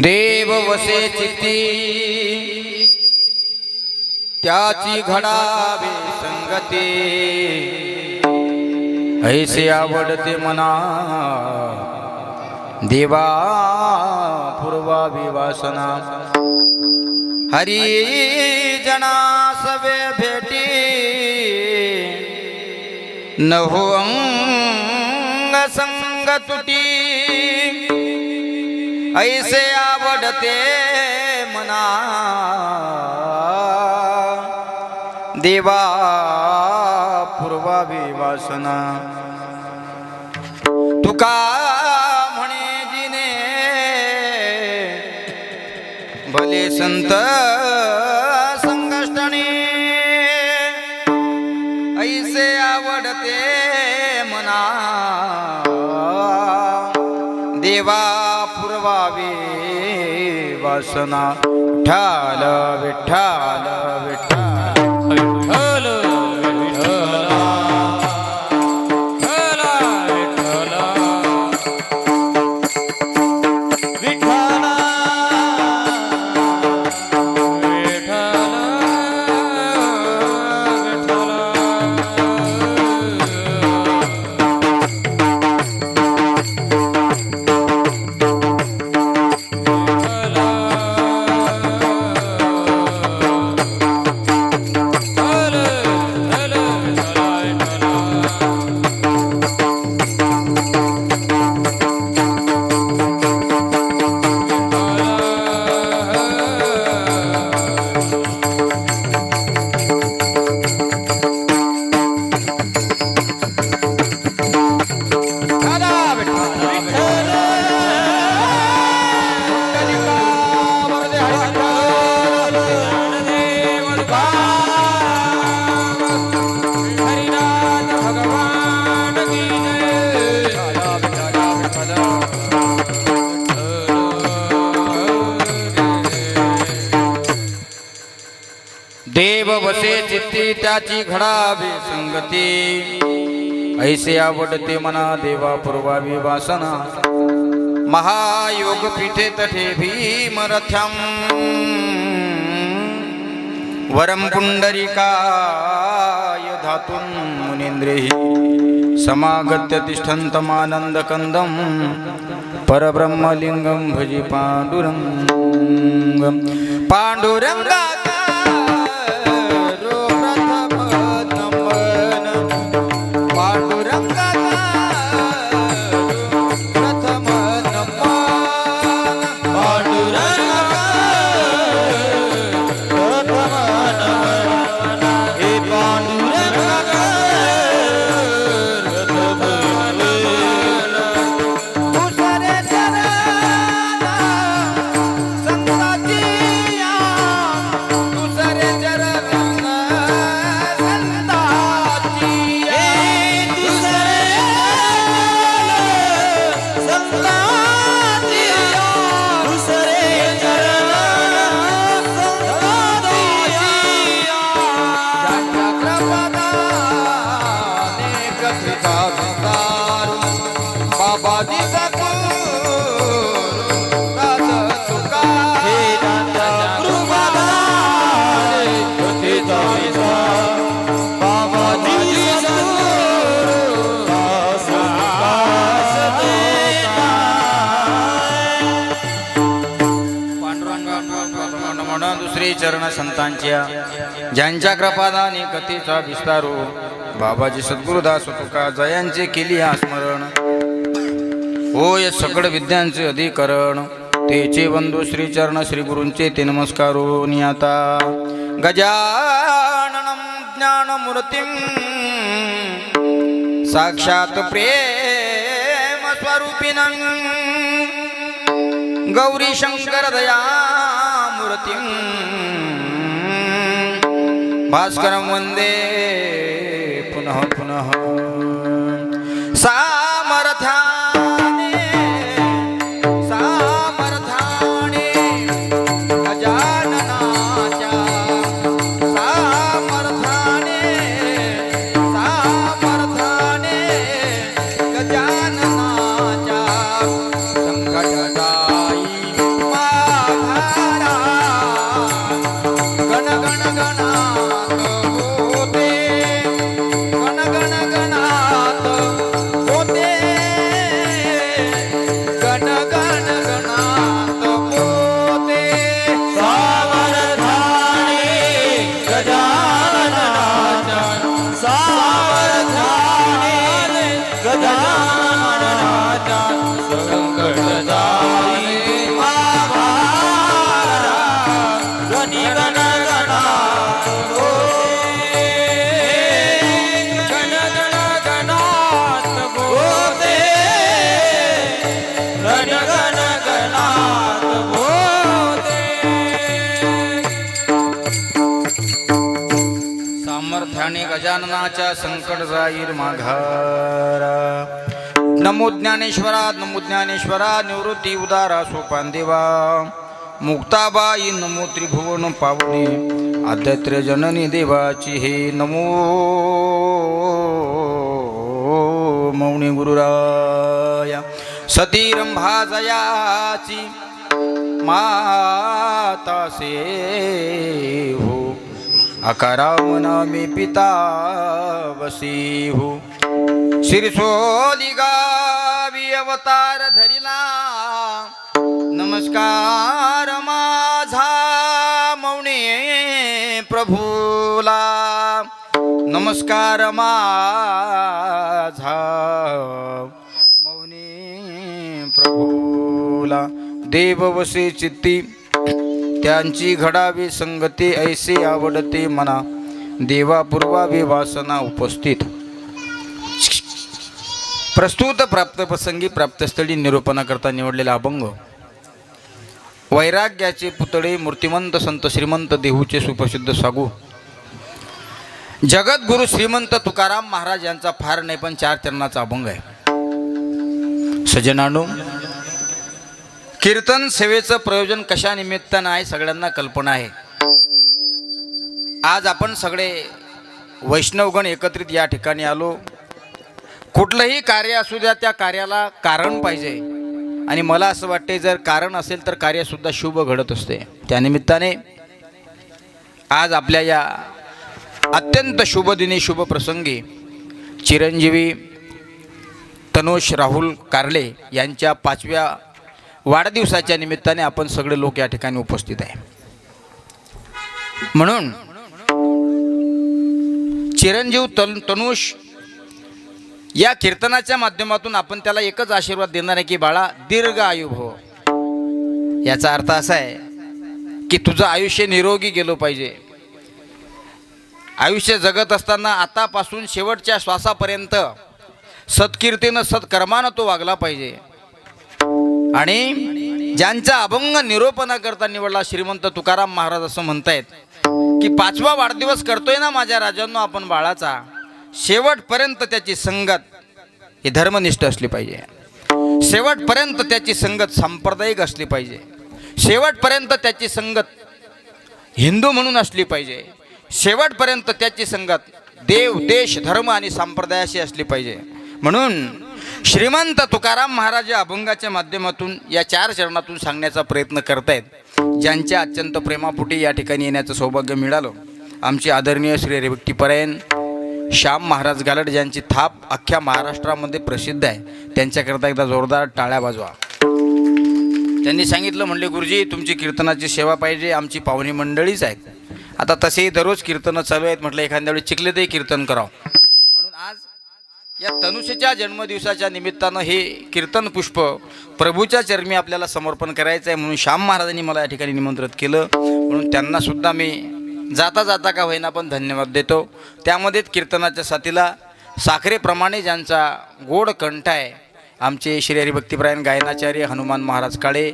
देव वसे चित्ती त्याची घडावे संगती, ऐसे आवडते मना देवा पूर्वावी वासना. हरी जना सवे भेटी न हो अंग संग तुटी, ऐसे आवडते मना देवा पूर्वावी वासना. तुका म्हणे जिने भले संत संगष्टने, ऐसे आवडते मना देवा पूर्वावी वासना. विठ्ठल विठ्ठल विठ्ठल देव वसे चित्ती त्याची घडावी संगती, ऐसे आवडते मना देवा पूर्वावी वासना. महायोग पीठे तठे भीमरथ्यम वरम पुंडरीकाय धातुं मुनीन्द्रेहि, समागत्य तिष्ठन्तमानन्दकन्दं परब्रह्मलिंगं भजे पाण्डुरङ्गं. पाण्डुरङ्गा दुसरे चरण संतांच्या ज्यांच्या कृपादानी कथेचा विस्तारो, बाबाजी सद्गुरुदास तुका जयांचे केली स्मरण. होय सकळ विद्यांचे अधिकरण, तेचे बंधू श्री चरण श्री गुरूंचे ते नमस्कारो. नियाता गजाननं ज्ञानमूर्तिं साक्षात प्रेम स्वरूपिणं, गौरी शंकर दयामूर्तिं भास्करं वंदे पुनः पुनः. सामर्थ्याने सामर्थ्याने गजाननाच्या, सामर्थ्याने सामर्थ्याने गजाननाच्या. गजाननाच्या संकट जाईल माघारा. नमो ज्ञानेश्वरा नमो ज्ञानेश्वरा निवृत्ती उदारा सोपान देवा. मुक्ताबाई नमो त्रिभुवन पावनी आद्यत्र जननी देवाची हे. नमो मौनी गुरुराया. सती रंभा जयाची माता से हो. अकारा नामे पिता वसी हो. शिरसोली गावी अवतार धरिला. नमस्कार माझा मौनी प्रभूला. नमस्कार माझा मौनी प्रभूला. देव वसे चित्ती त्यांची घडावी संगती. ऐसे आवडते मना देवा पूर्वावी वासना उपस्थित. प्रस्तुत प्राप्त प्रसंगी प्राप्तस्थळी निरूपणाकरता निवडलेला अभंग. वैराग्याचे पुतळे मूर्तिमंत संत श्रीमंत देहूचे सुप्रसिद्ध सागू जगद्गुरु श्रीमंत तुकाराम महाराज यांचा फार नाही पण 4 चरणाचा अभंग आहे. सज्जनांनो, कीर्तन सेवेचं प्रयोजन कशा निमित्तानं आहे सगळ्यांना कल्पना आहे. आज आपण सगळे वैष्णवगण एकत्रित या ठिकाणी आलो. कुठलंही कार्य असू द्या त्या कार्याला कारण पाहिजे आणि मला असं वाटते जर कारण असेल तर कार्यसुद्धा शुभ घडत असते. त्यानिमित्ताने आज आपल्या या अत्यंत शुभ दिनी शुभ प्रसंगी चिरंजीवी तनोष राहुल कारले यांच्या 5व्या वाढदिवसाच्या निमित्ताने आपण सगळे लोक या ठिकाणी उपस्थित आहे. म्हणून चिरंजीव तनोष या कीर्तनाच्या माध्यमातून आपण त्याला एकच आशीर्वाद देणार आहे की बाळा दीर्घ आयु हो. याचा अर्थ असा आहे की तुझं आयुष्य निरोगी गेलं पाहिजे. आयुष्य जगत असताना आतापासून शेवटच्या श्वासापर्यंत सत्कीर्तीनं सत्कर्मानं तो वागला पाहिजे. आणि ज्यांचा अभंग निरूपणाकरता निवडला श्रीमंत तुकाराम महाराज असं म्हणतायत की 5वा वाढदिवस करतोय ना माझ्या राजांनो आपण बाळाचा, शेवटपर्यंत त्याची संगत ही धर्मनिष्ठ असली पाहिजे. शेवटपर्यंत त्याची संगत सांप्रदायिक असली पाहिजे. शेवटपर्यंत त्याची संगत हिंदू म्हणून असली पाहिजे. शेवटपर्यंत त्याची संगत देव देश धर्म आणि संप्रदायाशी असली पाहिजे. म्हणून श्रीमंत तुकाराम महाराज या अभंगाच्या माध्यमातून या 4 चरणातून सांगण्याचा प्रयत्न करतायत. ज्यांच्या अत्यंत प्रेमापोटी या ठिकाणी येण्याचं सौभाग्य मिळालं आमचे आदरणीय श्री हरिभक्तीपरायण श्याम महाराज गालड ज्यांची थाप अख्ख्या महाराष्ट्रामध्ये प्रसिद्ध आहे. त्यांच्याकरता एकदा जोरदार टाळ्या वाजवा. त्यांनी सांगितलं म्हणले गुरुजी तुमची कीर्तनाची सेवा पाहिजे. आमची पाहुणी मंडळीच आहेत. आता तसेही दररोज कीर्तनं चालू आहेत. म्हटलं एखाद्या वेळी चिखलेतही कीर्तन करावं. म्हणून आज या तनुषेच्या जन्मदिवसाच्या निमित्तानं हे कीर्तन पुष्प प्रभूच्या चरणी आपल्याला समर्पण करायचं आहे. म्हणून श्याम महाराजांनी मला या ठिकाणी निमंत्रित केलं. म्हणून त्यांनासुद्धा मी जाता जाता का होईना पण धन्यवाद देतो. त्यामध्ये कीर्तनाच्या साथीला साखरेप्रमाणे ज्यांचा गोड कंठ आहे आमचे श्री हरिभक्तीपरायण गायनाचार्य हनुमान महाराज काळे,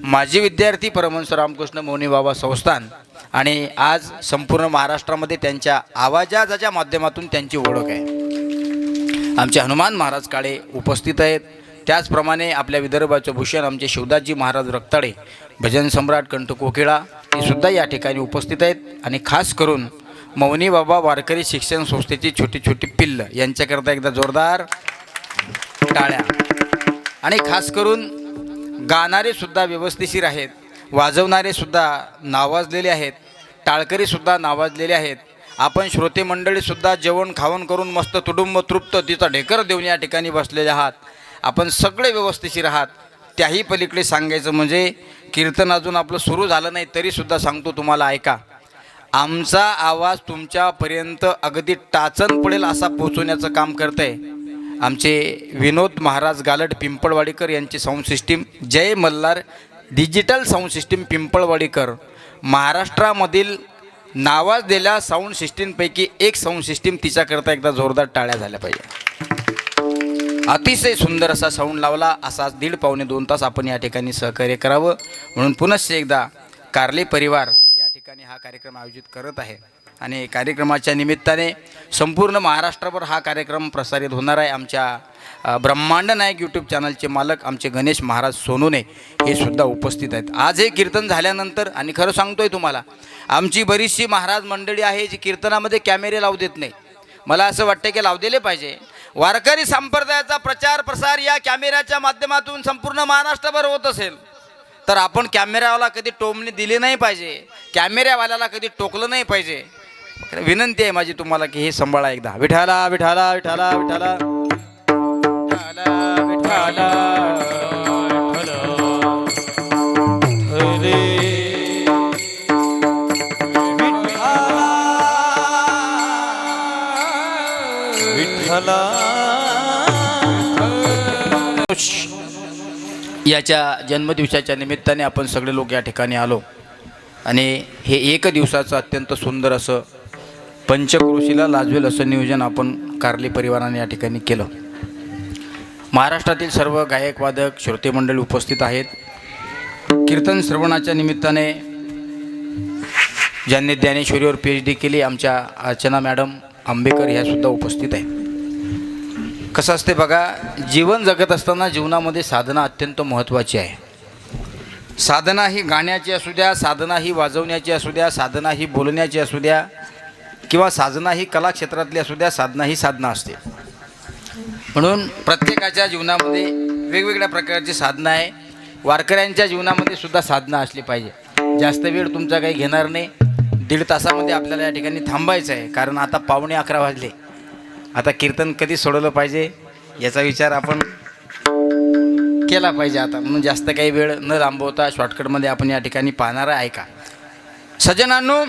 माजी विद्यार्थी परमहंस रामकृष्ण मौनी बाबा संस्थान आणि आज संपूर्ण महाराष्ट्रामध्ये त्यांच्या आवाजाच्या माध्यमातून त्यांची ओळख आहे आमचे हनुमान महाराज काळे उपस्थित आहेत. त्याचप्रमाणे आपल्या विदर्भाचं भूषण आमचे शिवदासजी महाराज रक्ताडे भजन सम्राट कंठ कोकिळा हे सुद्धा या ठिकाणी उपस्थित आहेत. आणि खास करून मौनी बाबा वारकरी शिक्षण संस्थेची छोटी छोटी पिल्ल यांच्याकरता एकदा जोरदार टाळ्या. आणि खास करून गाणारे सुद्धा व्यवस्थिशीर आहेत, वाजवणारे सुद्धा नावाजलेले आहेत, टाळकरीसुद्धा नावाजलेले आहेत. आपण श्रोते मंडळीसुद्धा जेवण खावण करून मस्त तुडुंब तृप्त तिचा ढेकर देऊन या ठिकाणी बसलेले आहात. आपण सगळे व्यवस्थिशीर आहात. त्याही पलीकडे सांगायचं म्हणजे कीर्तन अजून आपलं सुरू झालं नाही तरीसुद्धा सांगतो तुम्हाला ऐका. आमचा आवाज तुमच्यापर्यंत अगदी टाचन पडेल असा पोचवण्याचं काम करत आहे आमचे विनोद महाराज गालड पिंपळवाडीकर यांची साऊंड सिस्टीम. जय मल्हार डिजिटल साऊंड सिस्टीम पिंपळवाडीकर महाराष्ट्रामधील नावाजलेल्या साऊंड सिस्टीमपैकी एक साऊंड सिस्टीम. तिच्याकरता एकदा जोरदार टाळ्या झाल्या पाहिजे. अतिशय सुंदर असा साऊंड लावला. असाच 1.5-2 तास आपण या ठिकाणी सहकार्य करावं म्हणून पुनश्च एकदा कारले परिवार या ठिकाणी हा कार्यक्रम आयोजित करत आहे. आणि कार्यक्रमाच्या निमित्ताने संपूर्ण महाराष्ट्रभर हा कार्यक्रम प्रसारित होणार आहे. आमच्या ब्रह्मांड नायक यूट्यूब चॅनलचे मालक आमचे गणेश महाराज सोनूने हे सुद्धा उपस्थित आहेत. आज हे कीर्तन झाल्यानंतर, आणि खरं सांगतोय तुम्हाला, आमची बरीचशी महाराज मंडळी आहे जी कीर्तनामध्ये कॅमेरे लावू देत नाही. मला असं वाटतं की लावू दिले पाहिजे. वारकरी संप्रदायाचा प्रचार प्रसार या कॅमेऱ्याच्या माध्यमातून संपूर्ण महाराष्ट्रभर होत असेल तर आपण कॅमेऱ्यावाला कधी टोमणे दिले नाही पाहिजे, कॅमेऱ्यावाल्याला कधी टोकलं नाही पाहिजे. विनंती आहे माझी तुम्हाला की हे सांभाळा एकदा. विठाला विठाला विठाला विठाला विठाला विठाला विठ्ठला. याच्या जन्मदिवसाच्या निमित्ताने आपण सगळे लोक या ठिकाणी आलो आणि हे एक दिवसाचं अत्यंत सुंदर असं पंचक्रोशीला लाजवेल असं नियोजन आपण कारली परिवाराने या ठिकाणी केलं. महाराष्ट्रातील सर्व गायक वादक श्रोते मंडळी उपस्थित आहेत. कीर्तन श्रवणाच्या निमित्ताने ज्यांनी ज्ञानेश्वरीवर PhD केली आमच्या अर्चना मॅडम आंबेकर ह्यासुद्धा उपस्थित आहेत. कसं असते बघा, जीवन जगत असताना जीवनामध्ये साधना अत्यंत महत्त्वाची आहे. साधना ही गाण्याची असू द्या, साधना ही वाजवण्याची असू द्या, साधना ही बोलण्याची असू द्या, किंवा साधना ही कला क्षेत्रातली असू द्या, साधना ही साधना असते. म्हणून प्रत्येकाच्या जीवनामध्ये वेगवेगळ्या प्रकारची साधना आहे. वारकऱ्यांच्या जीवनामध्ये सुद्धा साधना असली पाहिजे. जास्त वेळ तुमचा काही घेणार नाही. 1.5 तासामध्ये आपल्याला या ठिकाणी थांबायचं आहे, कारण आता 11:15 वाजले. आता कीर्तन कधी सोडवलं पाहिजे याचा विचार आपण केला पाहिजे आता. म्हणून जास्त काही वेळ न लांबवता शॉर्टकटमध्ये आपण या ठिकाणी पाहणार आहे. का सज्जनांनो,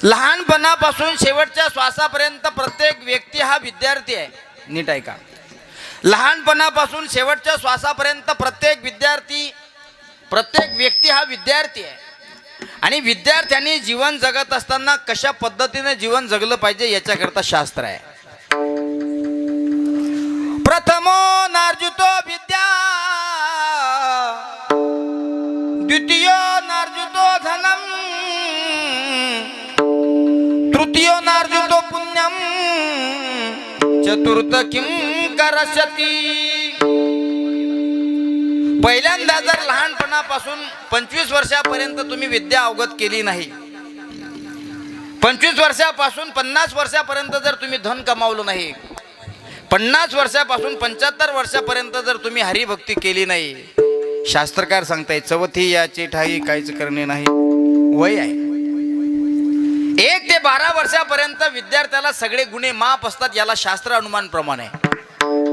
लहानपणापासून शेवटच्या श्वासापर्यंत प्रत्येक व्यक्ती हा विद्यार्थी आहे. नीट आहे का? लहानपणापासून शेवटच्या श्वासापर्यंत प्रत्येक व्यक्ती हा विद्यार्थी आहे. आणि विद्यार्थ्यांनी जीवन जगत असताना कशा पद्धतीने जीवन जगलं पाहिजे याच्याकरता शास्त्र आहे. प्रथमो नार्जुतो विद्या, द्वितीयो नार्जुतो धनम, तृतीयो नार्जुतो पुण्यम, चतुर्थ किं करस्यति. पहिल्यांदा जर लहानपणापासून 25 वर्षापर्यंत तुम्ही विद्या अवगत केली नाही, 25 वर्षापासून 50 वर्षापर्यंत जर तुम्ही धन कमावलं नाही, 50 वर्षापासून 75 वर्षापर्यंत जर तुम्ही हरिभक्ती केली नाही, शास्त्रकार सांगताय चवथी याची ठाई काहीच करणे नाही. वय आहे 1 ते 12 वर्षापर्यंत विद्यार्थ्याला सगळे गुन्हे माफ असतात. याला शास्त्र अनुमान प्रमाण आहे.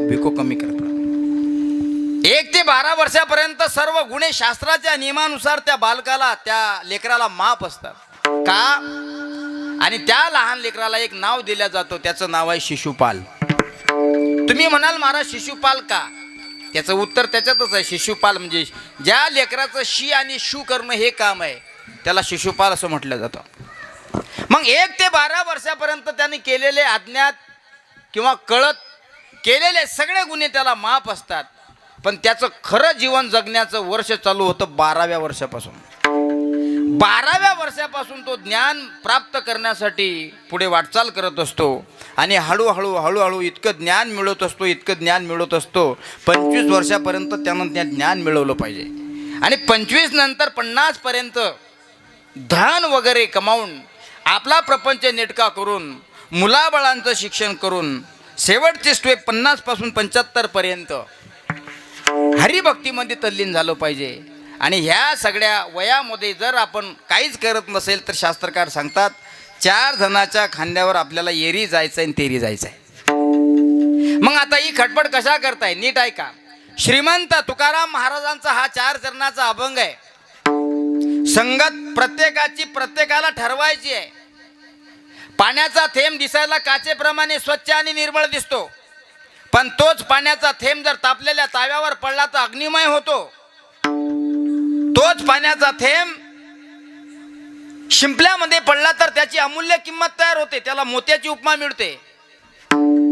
बिको कमी करतात. 1 ते 12 वर्षापर्यंत सर्व गुन्हे शास्त्राच्या नियमानुसार त्या बालकाला, त्या लेकराला माफ असतात. का? आणि त्या लहान लेकराला एक नाव दिलं जातं, त्याचं नाव आहे शिशुपाल. तुम्ही म्हणाल महाराज शिशुपाल का? त्याचं उत्तर त्याच्यातच आहे. शिशुपाल म्हणजे ज्या लेकराचं शी आणि शू करणं हे काम आहे त्याला शिशुपाल असं म्हटलं जातं. मग 1 ते 12 वर्षापर्यंत त्याने केलेले अज्ञात किंवा कळत केलेले सगळे गुन्हे त्याला माफ असतात. पण त्याचं खरं जीवन जगण्याचं वर्ष चालू होतं 12व्या वर्षापासून. 12व्या वर्षापासून तो ज्ञान प्राप्त करण्यासाठी पुढे वाटचाल करत असतो आणि हळूहळू इतकं ज्ञान मिळवत असतो. 25 वर्षापर्यंत त्यानं त्या ज्ञान मिळवलं पाहिजे. आणि 25 नंतर 50 पर्यंत धन वगैरे कमावून आपला प्रपंच नेटका करून मुलाबाळांचं शिक्षण करून शेवटचे स्टेप 50 पासून 75 पर्यंत हरिभक्तीमध्ये तल्लीन झालं पाहिजे. आणि ह्या सगळ्या वयामध्ये जर आपण काहीच करत नसेल तर शास्त्रकार सांगतात 4 जणाच्या खांद्यावर आपल्याला येरी जायचं आणि तेरी जायचं आहे. मग आता ही खटपट कशा करताय? नीट आहे का? श्रीमंत तुकाराम महाराजांचा हा 4 चरणाचा अभंग आहे. संगत प्रत्येकाला ठरवायची आहे. पाण्याचा थेंब दिसायला काचेप्रमाणे स्वच्छ आणि निर्मळ दिसतो, पण तोच पाण्याचा थेंब जर तापलेल्या ताव्यावर पडला तर अग्निमय होतो. तोच पाण्याचा थेंब शिंपल्यामध्ये पडला तर त्याची अमूल्य किंमत तयार होते, त्याला मोत्याची उपमा मिळते.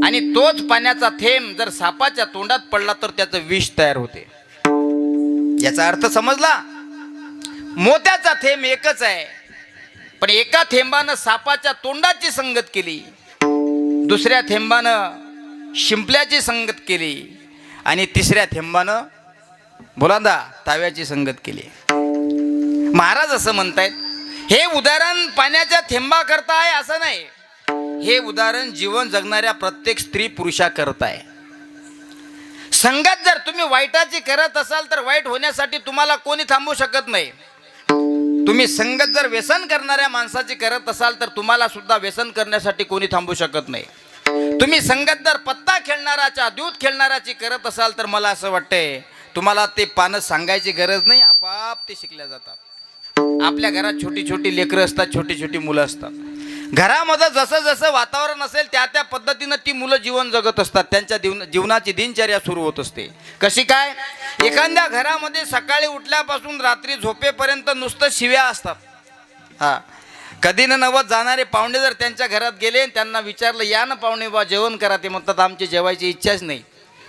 आणि तोच पाण्याचा थेंब जर सापाच्या तोंडात पडला तर त्याचं विष तयार होते. याचा अर्थ समजला? मोत्याचा थेंब एकच आहे, पण एका थेंबानं सापाच्या तोंडाची संगत केली, दुसऱ्या थेंबानं शिंपल्याची संगत केली आणि तिसऱ्या थेंबानं बोलांदा ताव्याची संगत केली. महाराज असं म्हणतायत, हे उदाहरण पाण्याच्या थेंबा करता आहे असं नाही, हे उदाहरण जीवन जगणाऱ्या प्रत्येक स्त्री पुरुषा करताय. संगत जर तुम्ही वाईटाची करत असाल तर वाईट होण्यासाठी तुम्हाला कोणी थांबवू शकत नाही. तुम्ही संगत जर व्यसन करणाऱ्या माणसाची करत असाल तर तुम्हाला सुद्धा व्यसन करण्यासाठी कोणी थांबू शकत नाही. तुम्ही संगत जर पत्ता खेळणाराच्या दूध खेळणाराची करत असाल तर मला असं वाटतंय तुम्हाला ते पानं सांगायची गरज नाही, आपाप ते शिकल्या जातात. आपल्या घरात छोटी छोटी लेकरं असतात, छोटी छोटी मुलं असतात. घरामध्ये जसं जसं वातावरण असेल त्या त्या पद्धतीनं ती मुलं जीवन जगत असतात. त्यांच्या जीवनाची दिनचर्या सुरू होत असते. कशी काय? एखाद्या घरामध्ये सकाळी उठल्यापासून रात्री झोपेपर्यंत नुसतं शिव्या असतात. हा, कधी न नवत जाणारे पाहुणे जर त्यांच्या घरात गेले, त्यांना विचारलं या ना पाहुणे बा जेवण करा, ते म्हणतात आमची जेवायची इच्छाच नाही.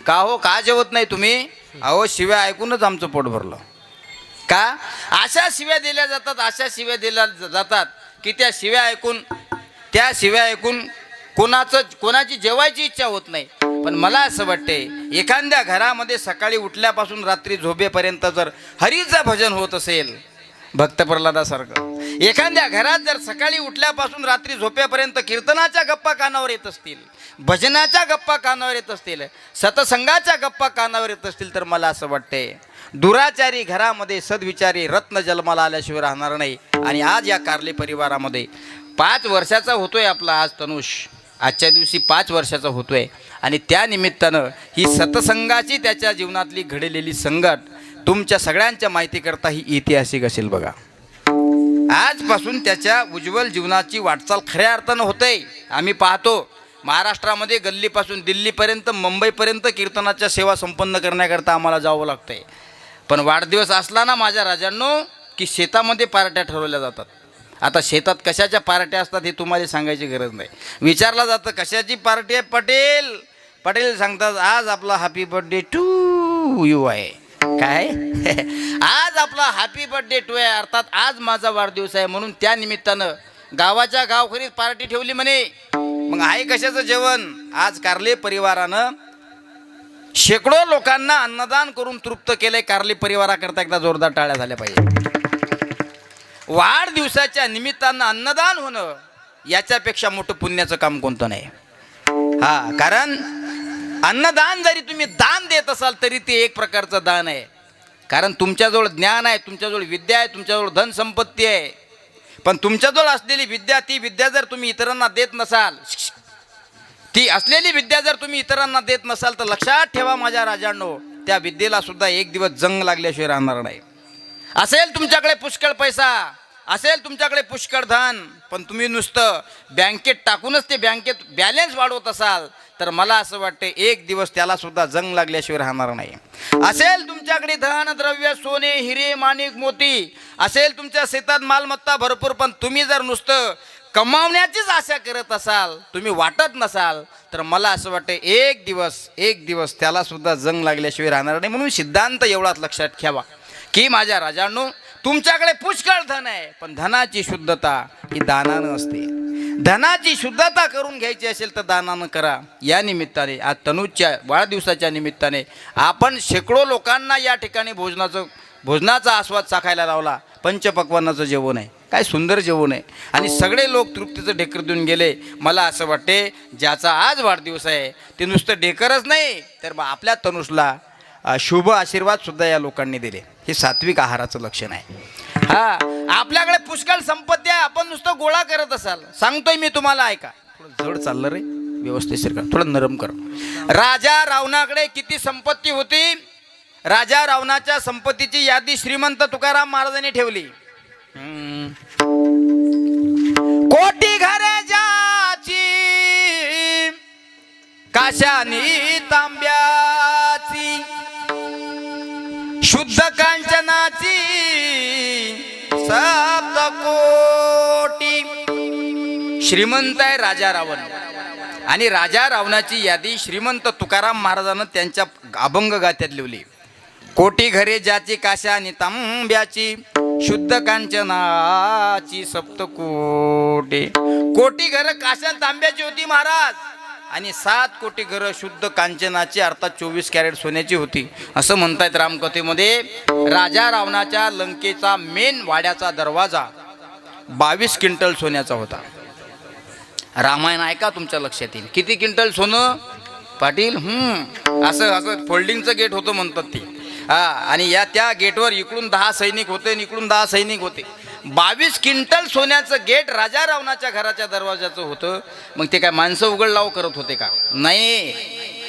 का हो, का जेवत नाही तुम्ही? अहो शिव्या ऐकूनच आमचं पोट भरलं. का? अशा शिव्या दिल्या जातात, अशा शिव्या दिल्या जातात की त्या शिव्या ऐकून कोणाची जेवायची इच्छा होत नाही. पण मला असं वाटते एखाद्या घरामध्ये सकाळी उठल्यापासून रात्री झोपेपर्यंत जर हरीचं भजन होत असेल, भक्त प्रल्हादासारखं, एखाद्या घरात जर सकाळी उठल्यापासून रात्री झोपेपर्यंत कीर्तनाच्या गप्पा कानावर येत असतील, भजनाच्या गप्पा कानावर येत असतील, सतसंगाच्या गप्पा कानावर येत असतील, तर मला असं वाटते दुराचारी घरामध्ये सद्विचारी रत्न जन्माला आल्याशिवाय राहणार नाही. आणि आज या कारले परिवारामध्ये 5 वर्षाचा होतोय आपला आज तनुष, आजच्या दिवशी 5 वर्षाचा होतोय. आणि त्या निमित्तानं ही सतसंगाची त्याच्या जीवनातली घडलेली संगत तुमच्या सगळ्यांच्या माहितीकरता ही ऐतिहासिक असेल. बघा, आजपासून त्याच्या उज्ज्वल जीवनाची वाटचाल खऱ्या अर्थानं होते. आम्ही पाहतो महाराष्ट्रामध्ये गल्लीपासून दिल्लीपर्यंत, मुंबईपर्यंत कीर्तनाच्या सेवा संपन्न करण्याकरता आम्हाला जावं लागतंय. पण वाढदिवस असला ना माझ्या राजांनो की शेतामध्ये पार्ट्या ठरवल्या जातात. आता शेतात कशाच्या पार्ट्या असतात हे तुम्हाला सांगायची गरज नाही. विचारलं जातं कशाची पार्टी आहे? पटेल. पटेल सांगतात आज आपला हॅपी बर्थडे टू यू आहे. काय? आज आपला हॅपी बर्थडे टू आहे, अर्थात आज माझा वाढदिवस आहे म्हणून त्या निमित्तानं गावाच्या गावखरीत पार्टी ठेवली म्हणे. मग आहे कशाचं जेवण? आज कारले परिवारानं शेकडो लोकांना अन्नदान करून तृप्त केलंय. कारले परिवाराकरता एकदा जोरदार टाळ्या झाल्या पाहिजे. वाढदिवसाच्या निमित्तानं अन्नदान होणं याच्यापेक्षा मोठं पुण्याचं काम कोणतं नाही. हा, कारण अन्नदान जरी तुम्ही दान देत असाल तरी ते एक प्रकारचं दान आहे. कारण तुमच्याजवळ ज्ञान आहे, तुमच्याजवळ विद्या आहे, तुमच्याजवळ धनसंपत्ती आहे. पण तुमच्याजवळ असलेली विद्या, ती विद्या जर तुम्ही इतरांना देत नसाल, ती असलेली विद्या जर तुम्ही इतरांना देत नसाल तर लक्षात ठेवा माझ्या राजांनो, त्या विद्येला सुद्धा एक दिवस जंग लागल्याशिवाय राहणार नाही. असेल तुमच्याकडे पुष्कळ पैसा, असेल तुमच्याकडे पुष्कळ धन, पण तुम्ही नुसतं बँकेत टाकूनच ते बँकेत बॅलन्स वाढवत असाल तर मला असं वाटतं एक दिवस त्याला सुद्धा जंग लागल्याशिवाय राहणार नाही. असेल तुमच्याकडे धन द्रव्य, सोने, हिरे, माणिक, मोती, असेल तुमच्या शेतात मालमत्ता भरपूर, पण तुम्ही जर नुसतं कमावण्याचीच आशा करत असाल, तुम्ही वाटत नसाल, तर मला असं वाटतं एक दिवस त्याला सुद्धा जंग लागल्याशिवाय राहणार नाही. म्हणून सिद्धांत एवढाच लक्षात ठेवा की माझ्या राजांनो, तुमच्याकडे पुष्कळ धन आहे, पण धनाची शुद्धता ही दानानं असते. धनाची शुद्धता करून घ्यायची असेल तर दानानं करा. या निमित्ताने आज तनुजच्या वाढदिवसाच्या निमित्ताने आपण शेकडो लोकांना या ठिकाणी भोजनाचा आस्वाद चाखायला लावला. पंचपक्वान्नाचं जेवण आहे, काय सुंदर जेवण आहे आणि सगळे लोक तृप्तीचं ढेकर देऊन गेले. मला असं वाटते ज्याचा आज वाढदिवस आहे ते नुसतं ढेकरच नाही तर आपल्या तनुजला शुभ आशीर्वाद सुद्धा या लोकांनी दिले. हे सात्विक आहाराचं लक्षण आहे. हा, आपल्याकडे पुष्कळ संपत्ती आहे, आपण नुसतं गोळा करत असाल. सांगतोय मी तुम्हाला, ऐका. थोडं जड चाललं रे, व्यवस्थित कर, थोडं नरम कर. राजा रावणाकडे किती संपत्ती होती? राजा रावणाच्या संपत्तीची यादी श्रीमंत तुकाराम महाराजांनी ठेवली. कोटी घरे ज्याची, काशानी तांब्याची, शुद्ध कांचनाची, सप्तकोटी. श्रीमंत आहे राजा रावण. आणि राजा रावणाची यादी श्रीमंत तुकाराम महाराजांना त्यांच्या अभंग गाथ्यात लिहिली. कोटी घरे ज्याची, काशा आणि तांब्याची, शुद्ध कांचनाची सप्तकोटी. कोटी घरं काश्यान तांब्याची होती महाराज, आणि 7 कोटी घरं शुद्ध कांचनाची अर्थात 24 कॅरेट सोन्याची होती असं म्हणतायत रामकथेमध्ये. राजा रावणाच्या लंकेचा मेन वाड्याचा दरवाजा 22 क्विंटल सोन्याचा होता. रामायण ऐका, तुमच्या लक्षात येईल. किती क्विंटल सोनं पाटील? असं असं फोल्डिंगचं गेट होतं म्हणतात ते. आणि त्या गेटवर इकडून 10 सैनिक होते आणि इकडून 10 सैनिक होते. 22 क्विंटल सोन्याचं गेट राजा रावणाच्या घराच्या दरवाजाचं होतं. मग ते काय माणसं उघड लाव करत होते का? नाही.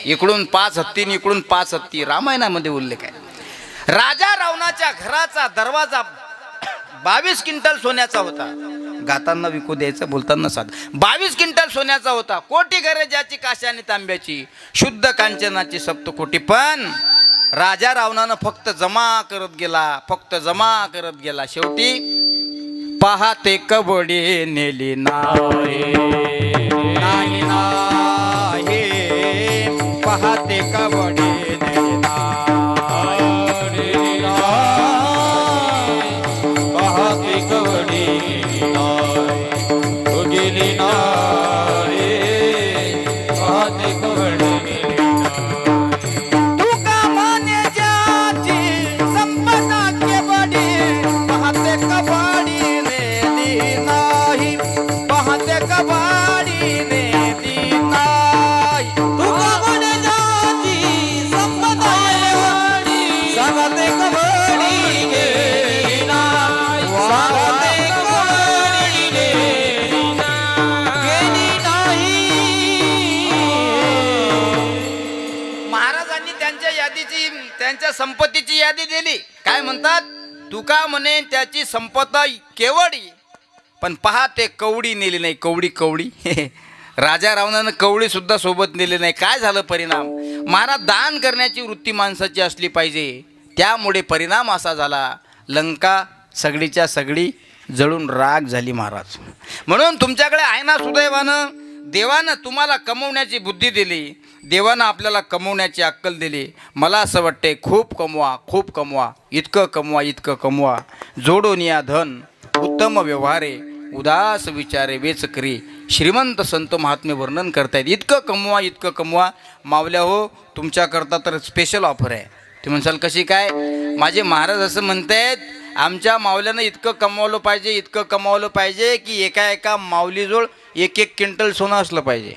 इकडून 5 हत्ती आणि इकडून 5 हत्ती, रामायणामध्ये उल्लेख आहे. राजा रावणाच्या घराचा दरवाजा 22 क्विंटल सोन्याचा होता. गाताना विकू द्यायचं, बोलताना साध. 22 क्विंटल सोन्याचा होता. कोटी घरे ज्याची काश्या आणि तांब्याची, शुद्ध कांचनाची सप्तकोटी. पण राजा रावणानं फक्त जमा करत गेला, फक्त जमा करत गेला. शेवटी पहाते कबडी नेली नाही, नाही नाही, पहाते कबडी नेली नाही, पहाते कवडी गेली नारे, पहाते कवडी त्यांच्या संपत्तीची यादी दिली. काय म्हणतात? तुका म्हणे त्याची संपत्ती केवडी, पण पहा ते कवडी नेली नाही. कवडी कवडी राजा रावणानं कवडी सुद्धा सोबत नेली नाही. काय झालं परिणाम? महाराज, दान करण्याची वृत्ती माणसाची असली पाहिजे. त्यामुळे परिणाम असा झाला, लंका सगळीच्या सगळी जळून राग झाली महाराज. म्हणून तुमच्याकडे आहे ना, सुदैवानं देवानं तुम्हाला कमवण्याची बुद्धी दिली, देवानं आपल्याला कमवण्याची अक्कल दिली. मला असं वाटते, खूप कमवा, खूप कमवा, इतकं कमवा, इतकं कमवा. जोडून या धन उत्तम व्यवहारे, उदास विचारे वेच करी. श्रीमंत संत महात्मे वर्णन करतायत. इतकं कमवा, इतकं कमवा. मावल्या हो, तुमच्याकरता तर स्पेशल ऑफर आहे. तुम्ही म्हणसाल कशी काय? माझे महाराज असं म्हणतायत, आमच्या मावल्यानं इतकं कमावलं पाहिजे, इतकं कमावलं पाहिजे की एका एका माऊलीजवळ 1-1 क्विंटल सोनं असलं पाहिजे.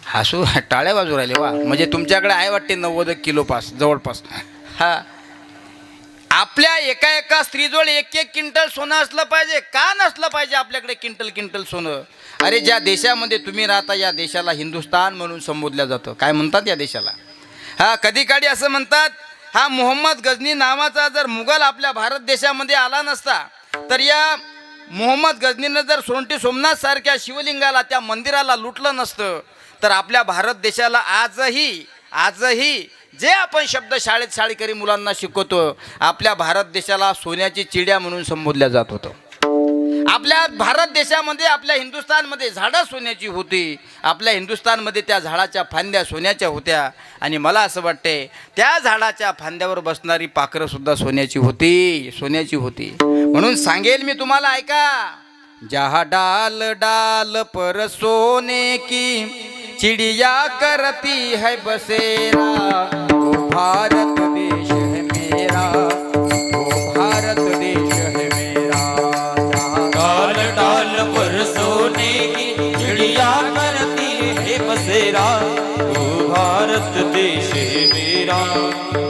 हसू टाळ्या बाजू राहिले वा. म्हणजे तुमच्याकडे आहे वाटते 90 किलो पास जवळपास. आपल्या एका एका स्त्रीजवळ 1-1 क्विंटल सोनं असलं पाहिजे. का नसलं पाहिजे आपल्याकडे क्विंटल सोनं? अरे, ज्या देशामध्ये तुम्ही राहता या देशाला हिंदुस्तान म्हणून संबोधलं जातं. काय म्हणतात या देशाला? कधी काळी असं म्हणतात, मोहम्मद गजनी नावाचा जर मुघल आपल्या भारत देशामध्ये आला नसता, तर या मोहम्मद गजनीनं जर सोंटी सोमनाथ सारख्या शिवलिंगाला, त्या मंदिराला लुटलं नसतं, तर आपल्या भारत देशाला आजही जे आपण शब्द शाळेत शाळकरी मुलांना शिकवतो, आपल्या भारत देशाला सोन्याची चिड्या म्हणून संबोधल्या जात होतं. आपल्या भारत देशामध्ये, आपल्या हिंदुस्थानमध्ये झाडं सोन्याची होती. आपल्या हिंदुस्थानमध्ये त्या झाडाच्या फांद्या सोन्याच्या होत्या. आणि मला असं वाटते, त्या झाडाच्या फांद्यावर बसणारी पाखरंसुद्धा सोन्याची होती. म्हणून सांगेल मी तुम्हाला, ऐका. जहा डाल डाल पर सोने की चिड़िया करती है बसेरा, वो भारत देश है मेरा, वो भारत देश है मेरा. डाल डाल पर सोने की चिड़िया करती है बसेरा, वो भारत देश है मेरा,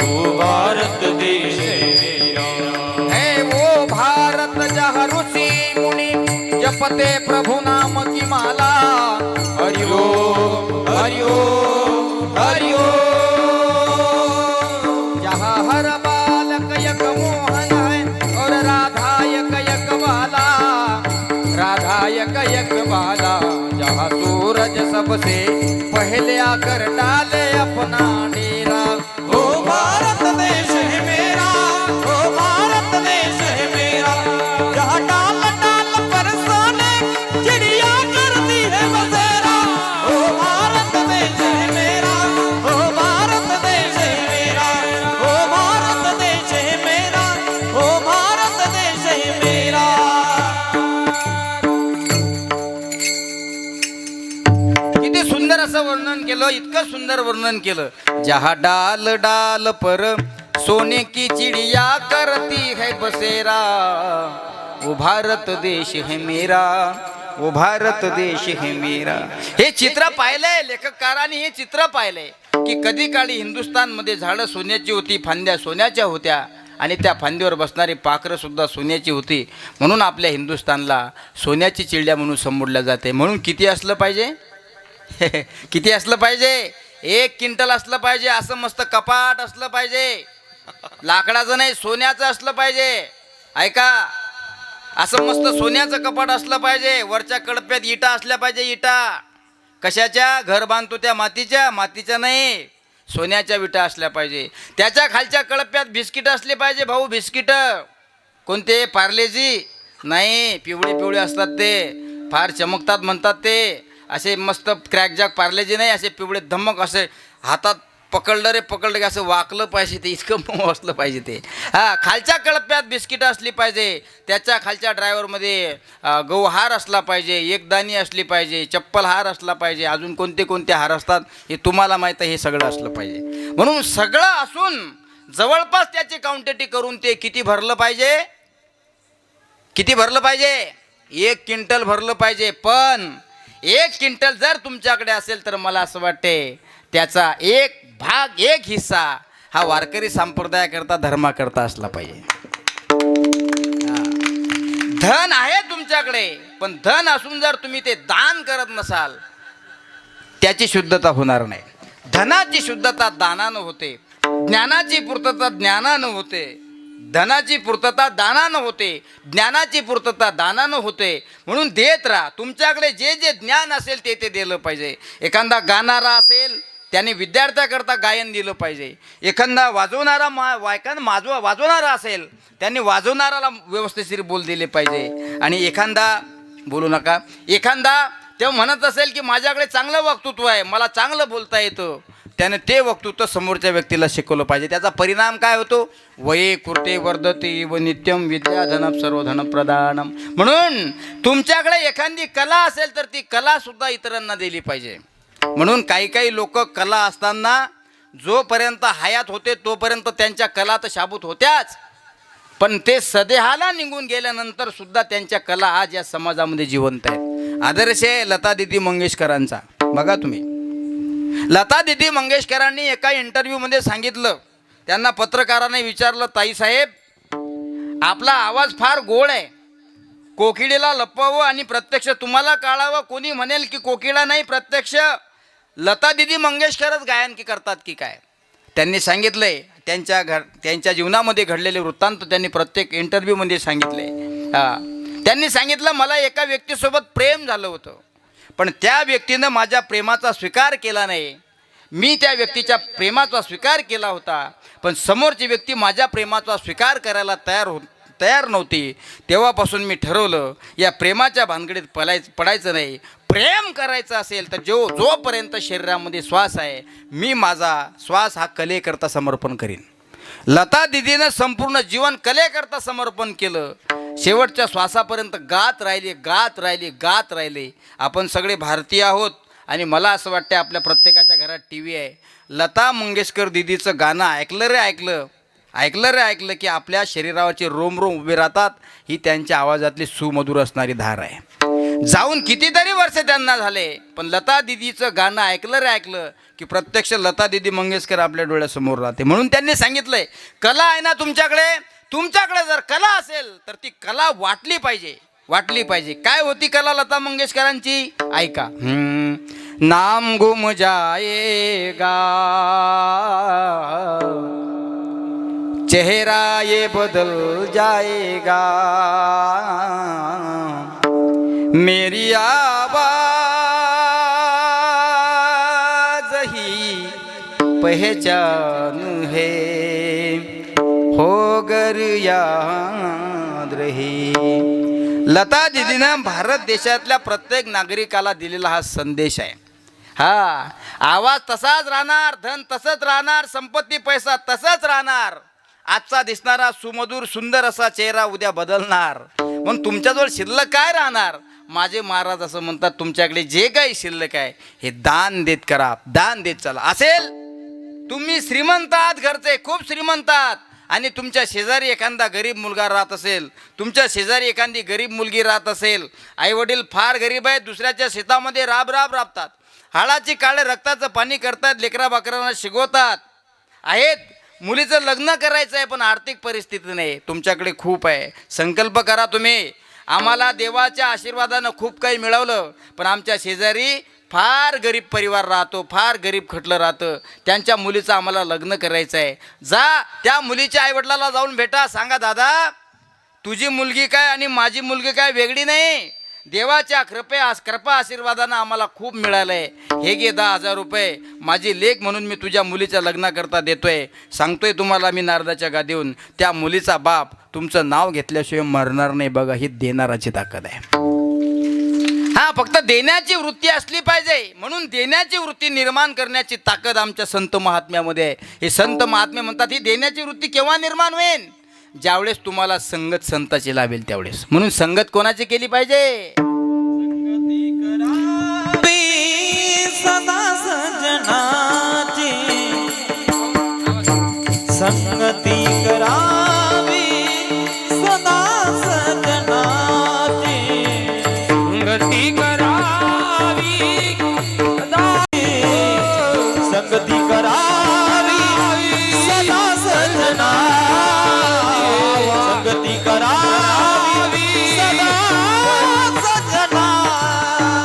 वो भारत देश है मेरा. है वो भारत जहाँ ऋषि मुनि जपते प्रभु नाम की माला. हरि ओम हरि ओम हरि ओम. जहाँ हर बालक यक मोहन है और राधा यक बाला, राधा यक बाला. जहाँ सूरज सबसे पहले आकर डाले अपना डेरा. ओ भारत देश है मेरा, ओ भारत देश है मेरा. जहाँ डाल डाल पर सोने चिड़िया करती है बसेरा, ओ भारत देश है मेरा, ओ भारत देश है मेरा, ओ भारत देश है मेरा. असं वर्णन केलं, इतकं सुंदर वर्णन केलं. जहा डाल डाल पर सोने की चिड़िया करती है बसेरा, वो भारत देश है मेरा, वो भारत देश है मेरा. हे चित्र पाहिलंय लेखकारांनी, हे चित्र पाहिलंय की कधी काळी हिंदुस्थानमध्ये झाडं सोन्याची होती, फांद्या सोन्याच्या होत्या आणि त्या फांदीवर बसणारी पाखरं सुद्धा सोन्याची होती. म्हणून आपल्या हिंदुस्थानला सोन्याची चिडिया म्हणून संबोधल्या जाते. म्हणून किती असलं पाहिजे? किती असलं पाहिजे? 1 क्विंटल असलं पाहिजे. असं मस्त कपाट असलं पाहिजे, लाकडाचं नाही सोन्याचं असलं पाहिजे. ऐका, असं मस्त सोन्याचं कपाट असलं पाहिजे. वरच्या कडप्यात इटा असल्या पाहिजे. इटा कशाच्या? घर बांधतो त्या मातीच्या नाही, सोन्याच्या विटा असल्या पाहिजे. त्याच्या खालच्या कळप्यात बिस्किट असले पाहिजे भाऊ. बिस्किट कोणते? पार्लेजी नाही, पिवळे असतात ते, फार चमकतात म्हणतात ते. असे मस्त क्रॅकजॅक पार्लेजी नाही, असे पिवळे धमक, असे हातात पकडलं की असं वाकलं पाहिजे ते, इतकं मऊ असलं पाहिजे ते. खालच्या कळप्यात बिस्किट असली पाहिजे. त्याच्या खालच्या ड्रायव्हरमध्ये गौहार असला पाहिजे, एकदाणी असली पाहिजे, चप्पल हार असला पाहिजे. अजून कोणते हार असतात हे तुम्हाला माहीत आहे. हे सगळं असलं पाहिजे. म्हणून सगळं असून जवळपास त्याची काउंटेटी करून ते किती भरलं पाहिजे? किती भरलं पाहिजे? 1 क्विंटल भरलं पाहिजे. पण 1 क्विंटल जर तुमच्याकडे असेल तर मला असं वाटते त्याचा 1 भाग 1 हिस्सा हा वारकरी संप्रदायाकरता धर्माकरता असला पाहिजे. धन आहे तुमच्याकडे, पण धन असून जर तुम्ही ते दान करत नसाल त्याची शुद्धता होणार नाही. धनाची शुद्धता दानानं होते, ज्ञानाची पूर्तता ज्ञानानं होते, धनाची पूर्तता दानानं होते, ज्ञानाची पूर्तता दानानं होते. म्हणून देत राहा. तुमच्याकडे जे ज्ञान असेल ते दिलं पाहिजे. एखादा गाणारा असेल त्याने विद्यार्थ्याकरता गायन दिलं पाहिजे. एखादा वाजवणारा असेल त्यांनी वाजवणाराला व्यवस्थिशीर बोल दिले पाहिजे. आणि एखादा बोलू नका, एखादा तेव्हा म्हणत असेल की माझ्याकडे चांगलं वक्तृत्व आहे, मला चांगलं बोलता येतं, त्याने ते वक्तृत्व समोरच्या व्यक्तीला शिकवलं पाहिजे. त्याचा परिणाम काय होतो? वये कुर्ते वर्धते व नित्यम विद्याधनम सर्वधन प्रदानम. म्हणून तुमच्याकडे एखादी कला असेल तर ती कला सुद्धा इतरांना दिली पाहिजे. म्हणून काही लोक कला असताना जोपर्यंत हयात होते तोपर्यंत त्यांच्या कला तर शाबूत होत्याच, पण ते सदेहाला निघून गेल्यानंतर सुद्धा त्यांच्या कला आज या समाजामध्ये जिवंत आहेत. आदर्श आहे लता दीदी मंगेशकरांचा. बघा तुम्ही, लता दीदी मंगेशकरांनी एका इंटरव्ह्यूमध्ये सांगितलं, त्यांना पत्रकाराने विचारलं, ताईसाहेब आपला आवाज फार गोड आहे, कोकिळेला लपवावं आणि प्रत्यक्ष तुम्हाला काढावं. कोणी म्हणेल की कोकिळा नाही, प्रत्यक्ष लता दीदी मंगेशकरच गायन की करतात की काय. त्यांनी सांगितलंय त्यांच्या जीवनामध्ये घडलेले वृत्तांत त्यांनी प्रत्येक इंटरव्ह्यूमध्ये सांगितले. त्यांनी सांगितलं, मला एका व्यक्तीसोबत प्रेम झालं होतं, पण त्या व्यक्तीनं माझ्या प्रेमाचा स्वीकार केला नाही. मी त्या व्यक्तीच्या प्रेमाचा स्वीकार केला होता, पण समोरची व्यक्ती माझ्या प्रेमाचा स्वीकार करायला तयार नव्हती. तेव्हापासून मी ठरवलं या प्रेमाच्या भानगडीत पडायचं नाही. प्रेम करायचं असेल तर जोपर्यंत शरीरामध्ये श्वास आहे मी माझा श्वास हा कलेकरता समर्पण करीन. लता दीदीनं संपूर्ण जीवन कलेकरता समर्पण केलं. शेवटच्या श्वासापर्यंत गात राहिले. आपण सगळे भारतीय आहोत आणि मला असं वाटतं आपल्या प्रत्येकाच्या घरात TV आहे. लता मंगेशकर दीदीचं गाणं ऐकलं की आपल्या शरीरावरचे रोम उभे राहतात. ही त्यांच्या आवाजातली सुमधुर असणारी धार आहे. जाऊन कितीतरी वर्ष त्यांना झाले, पण लता दीदीचं गाणं ऐकलं की प्रत्यक्ष लता दीदी मंगेशकर आपल्या डोळ्यासमोर राहते. म्हणून त्यांनी सांगितलंय, कला आहे ना तुमच्याकडे जर कला असेल तर ती कला वाटली पाहिजे. काय होती कला लता मंगेशकरांची? ऐका. नाम गुम जाएगा, चेहरा ये बदल जाएगा, मेरी आवाज ही पहचान है, होगर याद रही. लता दीदीनं भारत देशातल्या प्रत्येक नागरिकाला दिलेला हा संदेश आहे. आवाज तसाच राहणार, धन तसंच राहणार, संपत्ती पैसा तसंच राहणार. आजचा दिसणारा सुमधुर सुंदर असा चेहरा उद्या बदलणार. म्हणून तुमच्याजवळ शिल्लक काय राहणार? माझे महाराज असं म्हणतात, तुमच्याकडे जे काही शिल्लक आहे हे दान देत करा, दान देत चला. असेल तुम्ही श्रीमंत आहात, घरचे खूप श्रीमंत आहात, आणि तुमच्या शेजारी एखादा गरीब मुलगा राहत असेल, तुमच्या शेजारी एखादी गरीब मुलगी राहत असेल, आईवडील फार गरीब आहेत, दुसऱ्याच्या शेतामध्ये राबतात, हाडाची काळे रक्ताचं पाणी करतात, लेकरा बाकरांना शिकवतात आहेत, मुलीचं लग्न करायचं आहे पण आर्थिक परिस्थिती नाही, तुमच्याकडे खूप आहे, संकल्प करा तुम्ही. आम्हाला देवाच्या आशीर्वादानं खूप काही मिळवलं, पण आमच्या शेजारी फार गरीब परिवार राहतो, फार गरीब खटलं राहतं, त्यांच्या मुलीचं आम्हाला लग्न करायचं आहे. जा त्या मुलीच्या आईवडिलाला जाऊन भेटा, सांगा दादा तुझी मुलगी काय आणि माझी मुलगी काय वेगळी नाही, देवाच्या कृपा आशीर्वादानं आम्हाला खूप मिळालं आहे, हे घे 10,000 रुपये, माझी लेक म्हणून मी तुझ्या मुलीच्या लग्नाकरता देतोय. सांगतोय तुम्हाला मी नारदाच्या गादीहून, त्या मुलीचा बाप तुमचं नाव घेतल्याशिवाय मरणार नाही. बघा, ही देणाराची ताकद आहे. हा, फक्त देण्याची वृत्ती असली पाहिजे, म्हणून देण्याची वृत्ती निर्माण करण्याची ताकद आमच्या संत महात्म्यामध्ये आहे. हे संत महात्मे म्हणतात, ही देण्याची वृत्ती केव्हा निर्माण होईल? ज्यावेळेस तुम्हाला संगत संताची लाभेल त्यावेळेस. म्हणून संगत कोणाची केली पाहिजे? सदा सजनाची संगती करावी, सदा सजनाची संगती करावी, संगती करावी, सदा सजना संगती करावी, सदा सजना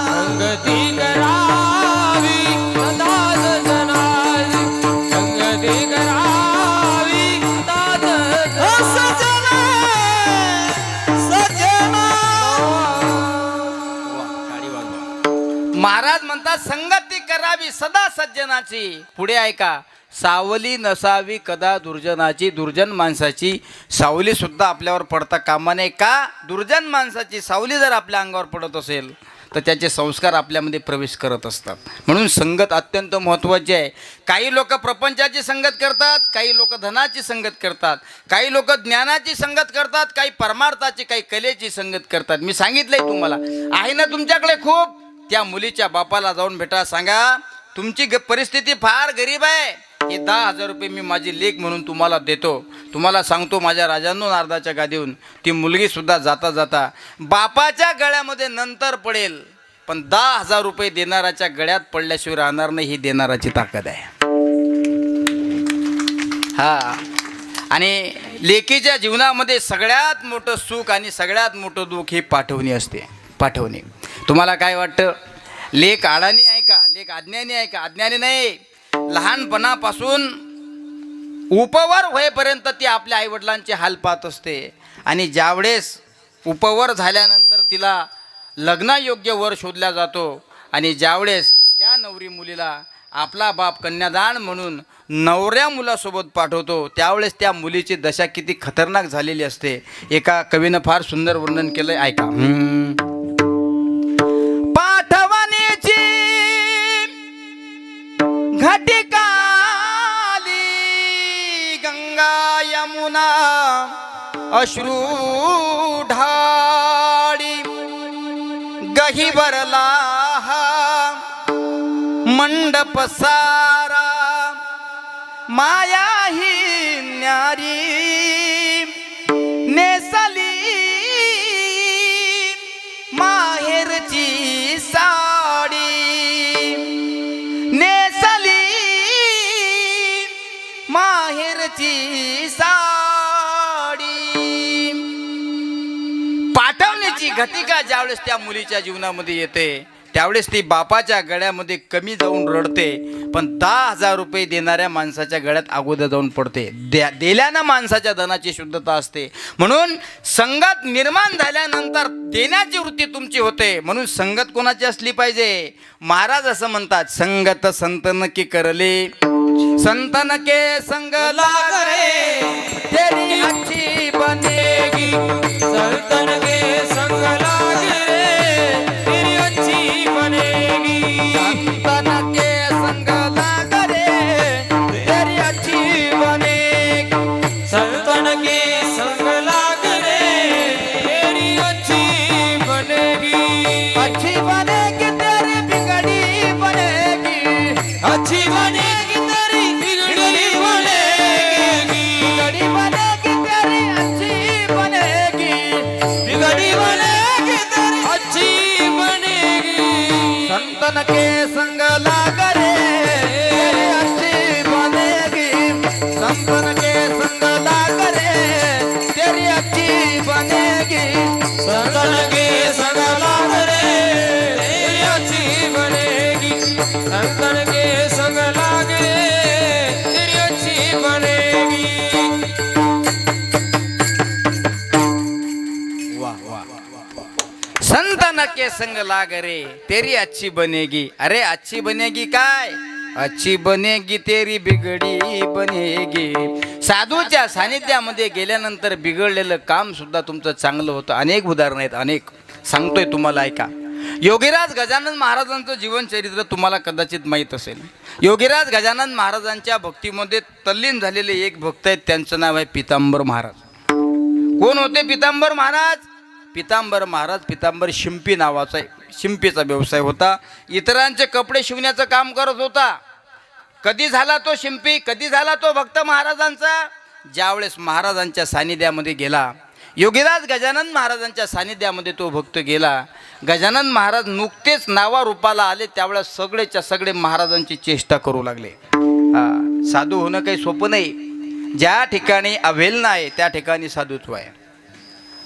संगती करावी, सदा सजना संगती करावी, सजना सजना. महाराज म्हणतात संगती करावी सदा सज्जनाची. पुढे ऐका, सावली नसावी कदा दुर्जनाची. दुर्जन माणसाची सावली सुद्धा आपल्यावर पडता कामा नये. का? दुर्जन माणसाची सावली जर आपल्या अंगावर पडत असेल तर त्याचे संस्कार आपल्यामध्ये प्रवेश करत असतात. म्हणून संगत अत्यंत महत्त्वाची आहे. काही लोक प्रपंचाची संगत करतात, काही लोक धनाची संगत करतात, काही लोक ज्ञानाची संगत करतात, काही परमार्थाची, काही कलेची संगत करतात. मी सांगितलंय तुम्हाला, आहे ना तुमच्याकडे खूप, त्या मुलीच्या बापाला जाऊन भेटा, सांगा तुमची परिस्थिती फार गरीब आहे, हे 10,000 रुपये मी माझी लेक म्हणून तुम्हाला देतो. तुम्हाला सांगतो माझ्या राजांनो, नारदाच्या गादीहून ती मुलगी सुद्धा जाता जाता बापाच्या गळ्यामध्ये नंतर पडेल, पण 10,000 रुपये देणाराच्या गळ्यात पडल्याशिवाय राहणार नाही. ही देणाराची ताकद आहे. हा, आणि लेकीच्या जीवनामध्ये सगळ्यात मोठं सुख आणि सगळ्यात मोठं दुःख ही पाठवणी असते. पाठवणी. तुम्हाला काय वाटतं, लेक आडाणी आहे का, लेक अज्ञानी आहे का? अज्ञानी नाही. लहानपणापासून उपवर होईपर्यंत ती आपल्या आईवडिलांचे हाल पाहत असते, आणि ज्यावेळेस उपवर झाल्यानंतर तिला लग्नायोग्य वर शोधला जातो, आणि ज्यावेळेस त्या नवरी मुलीला आपला बाप कन्यादान म्हणून नवऱ्या मुलासोबत पाठवतो, त्यावेळेस त्या मुलीची दशा किती खतरनाक झालेली असते. एका कवीनं फार सुंदर वर्णन केलंय, ऐका. पाठवणीची घटिकाली गंगा यमुना अश्रू ढाळी, गहिवरला मंडप सारा, माया ही न्यारी नेसली माहेरची साडी, नेसली माहेरची साडी. पाठवण्याची घटिका ज्यावेळेस त्या मुलीच्या जीवनामध्ये येते, त्यावेळेस ती बापाच्या गळ्यामध्ये कमी जाऊन रडते, पण 10,000 रुपये देणाऱ्या माणसाच्या गळ्यात अगोदर जाऊन पडते. दिल्यानं माणसाच्या धनाची शुद्धता असते. म्हणून संगत निर्माण झाल्यानंतर देण्याची वृत्ती तुमची होते. म्हणून संगत कोणाची असली पाहिजे? महाराज असं म्हणतात, संगत संतन की करले, संतन के संग लागरे, तेरी अच्छी बनेगी, संतन के संग लागरे, तेरी अच्छी बनेगी, संतन के संग लागरे, तेरी अच्छी बनेगी, संतन के संग लागरे, तेरी अच्छी बनेगी. अच्छी बनेगी तेरी बिगड़ी बनेगी बिगड़ी बनेगी तेरी अच्छी बनेगी बिगड़ी बनेगी तेरी अच्छी बनेगी संतन के संग लाग रे तेरी अच्छी बनेगी संतन के संग लाग रे तेरी अच्छी बनेगी संतन के संग लाग रे तेरी अच्छी बनेगी संतन के संग लागे तेरी अच्छी बनेगी संतान के संग लाग रे तेरी अच्छी बनेगी. अरे अच्छी बनेगी काय, अच्छी बनेगी तेरी बिगडी बनेगी. साधूच्या सानिध्यामध्ये गेल्यानंतर बिघडलेलं काम सुद्धा तुमचं चांगलं होतं. अनेक उदाहरणं आहेत, अनेक सांगतोय तुम्हाला, ऐका. योगीराज गजानन महाराजांचं जीवनचरित्र तुम्हाला कदाचित माहीत असेल. योगीराज गजानन महाराजांच्या भक्तीमध्ये तल्लीन झालेले एक भक्त आहेत, त्यांचं नाव आहे पितांबर महाराज. कोण होते पितांबर महाराज? पितांबर महाराज, पितांबर शिंपी नावाचा शिंपीचा व्यवसाय होता. इतरांचे कपडे शिवण्याचं काम करत होता. कधी झाला तो शिंपी, कधी झाला तो भक्त महाराजांचा? ज्यावेळेस महाराजांच्या सानिध्यामध्ये गेला, योगीराज गजानन महाराजांच्या सानिध्यामध्ये तो भक्त गेला. गजानन महाराज नुकतेच नावारूपाला आले, त्यावेळेस सगळेच्या सगळे महाराजांची चेष्टा करू लागले. साधू होणं काही सोपं नाही. ज्या ठिकाणी अवहेलना आहे त्या ठिकाणी साधुत्व आहे.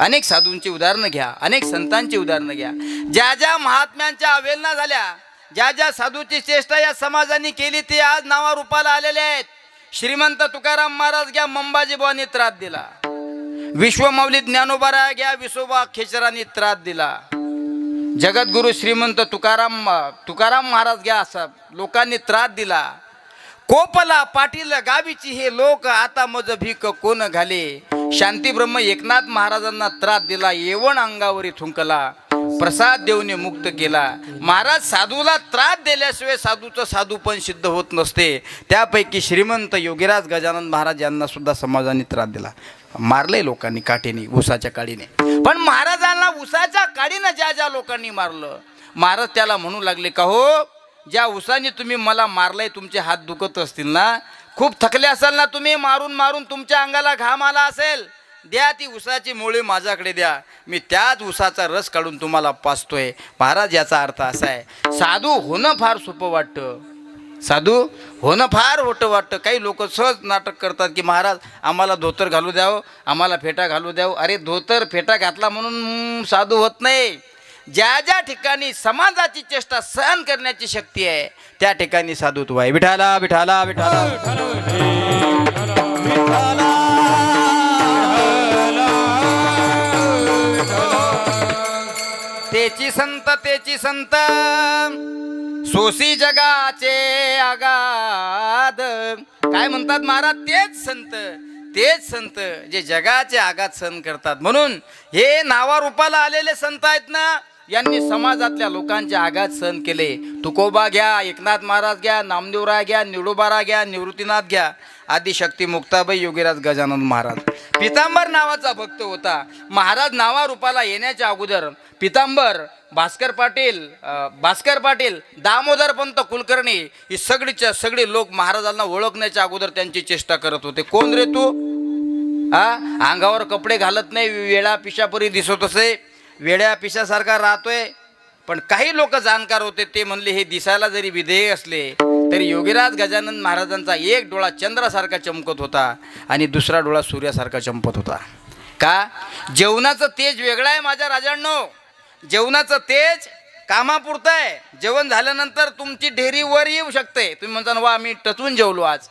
अनेक साधूंची उदाहरणं घ्या, अनेक संतांची उदाहरणं घ्या. ज्या ज्या महात्म्यांच्या अवहेलना झाल्या, ज्या ज्या साधूची चेष्टा या समाजाने केली, ते आज नावारूपाला आलेले आहेत. श्रीमंत तुकाराम महाराज घ्या, मंबाजीबुवांनी त्रास दिला. विश्वमौली ज्ञानोबा घ्या, विसोबा खेचरांनी त्रास दिला. जगद्गुरु श्रीमंत तुकाराम महाराज घ्या, असं लोकांनी त्रास दिला. कोपला पाटील गावीची हे लोक, आता मज भीक कोण घाले. शांती ब्रह्म एकनाथ महाराजांना त्रास दिला, येवण अंगावरी थुंकला. प्रसाद देऊने मुक्त केला. महाराज साधूला त्रास दिल्याशिवाय साधूचं साधूपण सिद्ध होत नसते. त्यापैकी श्रीमंत योगीराज गजानन महाराज यांना सुद्धा समाजाने त्रास दिला. मारले लोकांनी काठीने, उसाच्या काडीने. पण महाराजांना उसाच्या काडीनं ज्या ज्या लोकांनी मारलं, महाराज त्याला म्हणू लागले, का हो, ज्या उसाने तुम्ही मला मारलंय, तुमचे हात दुखत असतील ना, खूप थकले असाल ना तुम्ही, मारून मारून तुमच्या अंगाला घाम आला असेल, द्या ती उसाची मोळी माझ्याकडे द्या, मी त्याच उसाचा रस काढून तुम्हाला पाजतोय. महाराज याचा अर्थ असा आहे, साधू होणं फार सोपं वाटतं, साधू होणं फार मोठं वाटतं. काही लोक सहज नाटक करतात की महाराज आम्हाला धोतर घालू द्यावं, आम्हाला फेटा घालू द्यावं. अरे धोतर फेटा घातला म्हणून साधू होत नाही. ज्या ज्या ठिकाणी समाजाची चेष्टा सहन करण्याची शक्ती आहे त्या ठिकाणी साधुत्व आहे. विठाला विठाला विठाला तेची संत सोसी जगाचे आगाध. काय म्हणतात महाराज? तेच संत जे जगाचे आघात सहन करतात. म्हणून हे नावारूपाला आलेले संत आहेत ना, यांनी समाजातल्या लोकांचे आघात सहन केले. तुकोबा घ्या, एकनाथ महाराज घ्या, नामदेवराय घ्या, निवडोबारा घ्या, निवृत्तीनाथ घ्या, आदिशक्ती मुक्ताबाई, योगीराज गजानन महाराज. पितांबर नावाचा भक्त होता. महाराज नावारूपाला येण्याच्या अगोदर पितांबर, भास्कर पाटील, दामोदर पंत कुलकर्णी ही सगळीच्या सगळे लोक महाराजांना ओळखण्याच्या अगोदर त्यांची चेष्टा करत होते. कोण रे तू? अंगावर कपडे घालत नाही, वेळा पिशापरी दिसत असे, वेड्या पिशासारखा राहतोय. पण काही लोक जाणकार होते, ते म्हणले हे दिसायला जरी विधेय असले तरी योगीराज गजानन महाराजांचा एक डोळा चंद्रासारखा चमकत होता आणि दुसरा डोळा सूर्यासारखा चमकत होता. का? जेवणाचं तेज वेगळं आहे माझ्या राजांनो. जेवणाचं तेज कामापुरतं आहे. जेवण झाल्यानंतर तुमची ढेरी वर येऊ शकते, तुम्ही म्हणता वा मी टचून जेवलो आज.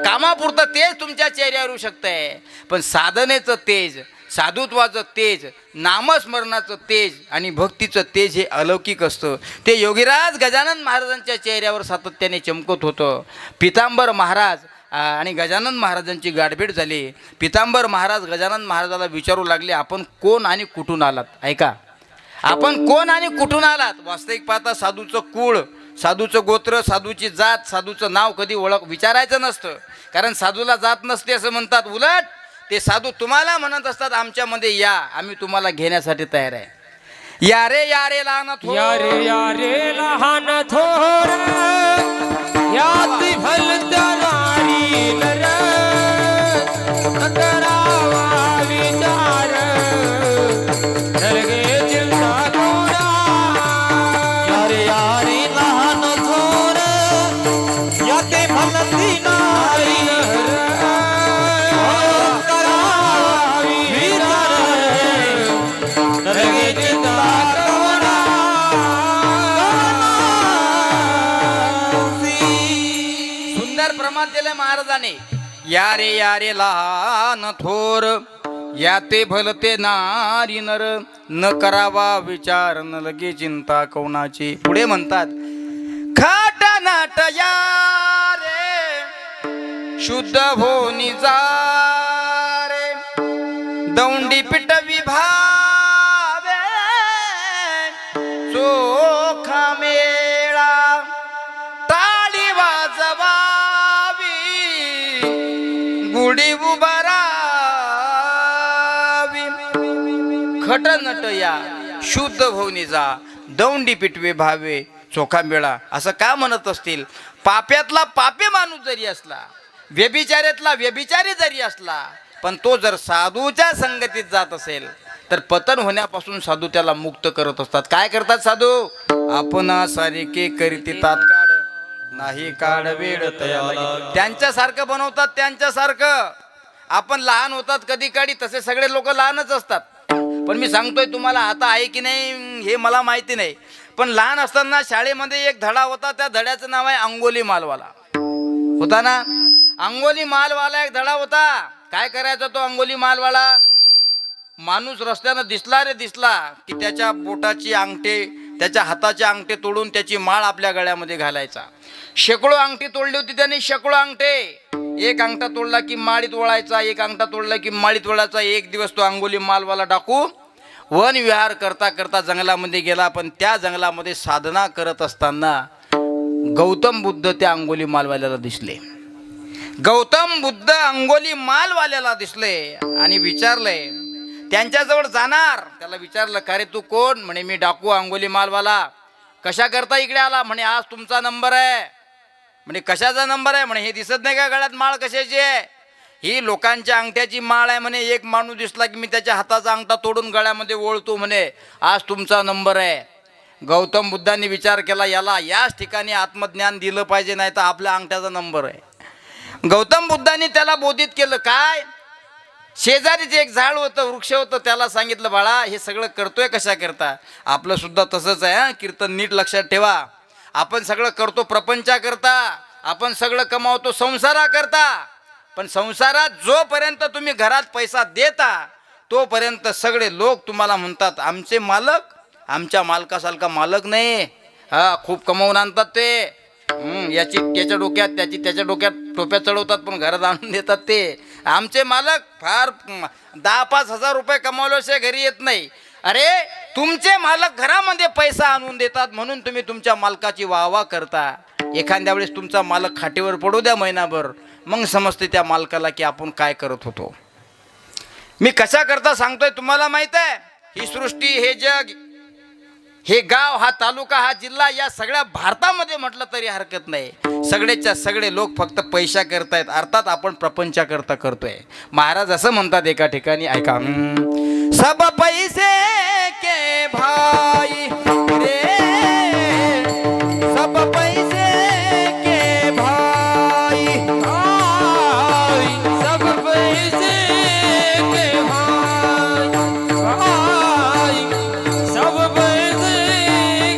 कामापुरतं तेज तुमच्या चेहऱ्यावर येऊ शकतंय, पण साधनेचं तेज, साधुत्वाचं तेज, नामस्मरणाचं तेज आणि भक्तीचं तेज हे अलौकिक असतं. ते योगीराज गजानन महाराजांच्या चेहऱ्यावर सातत्याने चमकत होतं. पितांबर महाराज आणि गजानन महाराजांची गाठभेट झाली. पितांबर महाराज गजानन महाराजाला विचारू लागले, आपण कोण आणि कुठून आलात? ऐका, आपण कोण आणि कुठून आलात? वास्तविक पाहता साधूचं कुळ, साधूचं गोत्र, साधूची जात, साधूचं नाव कधी ओळख विचारायचं नसतं, कारण साधूला जात नसते असं म्हणतात. उलट ते साधू तुम्हाला म्हणत असतात, आमच्यामध्ये या, आम्ही तुम्हाला घेण्यासाठी तयार आहे. यारे यारे लहान थोर, यारे यारे लहान थोर, करती नारी करावी विचार नरगे चिंता सुंदर प्रमाण दिले महाराजाने. या रे लहान थोर या ते भलते नारी नर न करावा विचार न लगे चिंता कोणाची. पुढे म्हणतात खाट नाट या रे शुद्ध होनी जा रे दौंडी पिटवी भावे चोखा मेळा टाळी वाजवावी गुढी उभारावी. खट नट या शुद्ध भवनी जा दौंडी पिटवे भावे चोखा मेळा. असं का म्हणत असतील? पाप्यातला पापे माणूस जरी असला, व्यभिचार्यातला व्यभिचारी जरी असला, पण तो जर साधूच्या संगतीत जात असेल तर पतन होण्यापासून साधू त्याला मुक्त करत असतात. काय करतात साधू? आपण सारिके करीती तात्काळ नाही काढ वेळ तयाला. त्यांच्यासारखं बनवतात, त्यांच्यासारखं. आपण लहान होतात कधी काळी तसे सगळे लोक लहानच असतात. पण मी सांगतोय तुम्हाला, आता आहे की नाही हे मला माहिती नाही, पण लहान असताना शाळेमध्ये एक धडा होता. त्या धड्याचं नाव आहे अंगोली मालवाला. होता ना? अंगोली मालवाला एक धडा होता. काय करायचा तो अंगोली मालवाला? माणूस रस्त्यानं दिसला रे दिसला की त्याच्या बोटाची अंगठे, त्याच्या हाताचे अंगठे तोडून त्याची माळ आपल्या गळ्यामध्ये घालायचा. शेकडो अंगठी तोडली होती त्याने, शेकडो अंगठे. एक अंगठा तोडला की माळीत वळायचा, एक अंगठा तोडला की माळीत वळायचा. एक दिवस तो अंगोली मालवाला डाकू वन विहार करता करता जंगलामध्ये गेला. पण त्या जंगलामध्ये साधना करत असताना गौतम बुद्ध त्या अंगोली मालवाल्याला दिसले. गौतम बुद्ध अंगोली मालवाल्याला दिसले आणि विचारले, त्यांच्याजवळ जाणार. त्याला विचारलं, का रे तू कोण? म्हणे मी डाकू अंगोली मालवाला. कशा करता इकडे आला? म्हणे आज तुमचा नंबर आहे. म्हणे कशाचा नंबर आहे? म्हणे हे दिसत नाही का गळ्यात माळ कशाची आहे? ही लोकांच्या अंगठ्याची माळ आहे. म्हणे एक माणूस दिसला की मी त्याच्या हाताचा अंगठा तोडून गळ्यामध्ये ओळतो. म्हणे आज तुमचा नंबर आहे. गौतम बुद्धांनी विचार केला, याला याच ठिकाणी आत्मज्ञान दिलं पाहिजे, नाही तर आपल्या अंगठ्याचा नंबर आहे. गौतम बुद्धांनी त्याला बोधित केलं. काय? शेजारीच एक झाड होतं, वृक्ष होतं. त्याला सांगितलं, बाळा हे सगळं करतोय कशा करता? आपलं सुद्धा तसंच आहे. कीर्तन नीट लक्षात ठेवा. आपण सगळं करतो प्रपंचाकरता, आपण सगळं कमावतो संसाराकरता. पण संसारात जोपर्यंत तुम्ही घरात पैसा देता तोपर्यंत सगळे लोक तुम्हाला म्हणतात आमचे मालक. आमच्या मालकासारखा मालक नाही. हा, खूप कमावून आणतात ते. याची त्याच्या डोक्यात, त्याची त्याच्या डोक्यात टोप्या चढवतात, पण घरात आणून देतात ते. आमचे मालक फार 10-5 हजार रुपये कमावल्याशिवाय घरी येत नाही. अरे तुमचे मालक घरामध्ये पैसा आणून देतात म्हणून तुम्ही तुमच्या मालकाची वाहवा करता. एखाद्या वेळेस तुमचा मालक खाटेवर पडू द्या महिनाभर, मग समजते त्या मालकाला की आपण काय करत होतो. मी कशा करता सांगतोय तुम्हाला माहित आहे? ही सृष्टी, हे जग, हे गाव, हा तालुका, हा जिल्हा, या सगळ्या भारतामध्ये म्हटलं तरी हरकत नाही, सगळेच्या सगळे लोक फक्त पैसा करतायत. अर्थात आपण प्रपंचाकरता करतोय. महाराज असं म्हणतात एका ठिकाणी, ऐका. सब पैसे के भाई रे, सब पैसे के भाई, सब पैसे के भाई, सब पैसे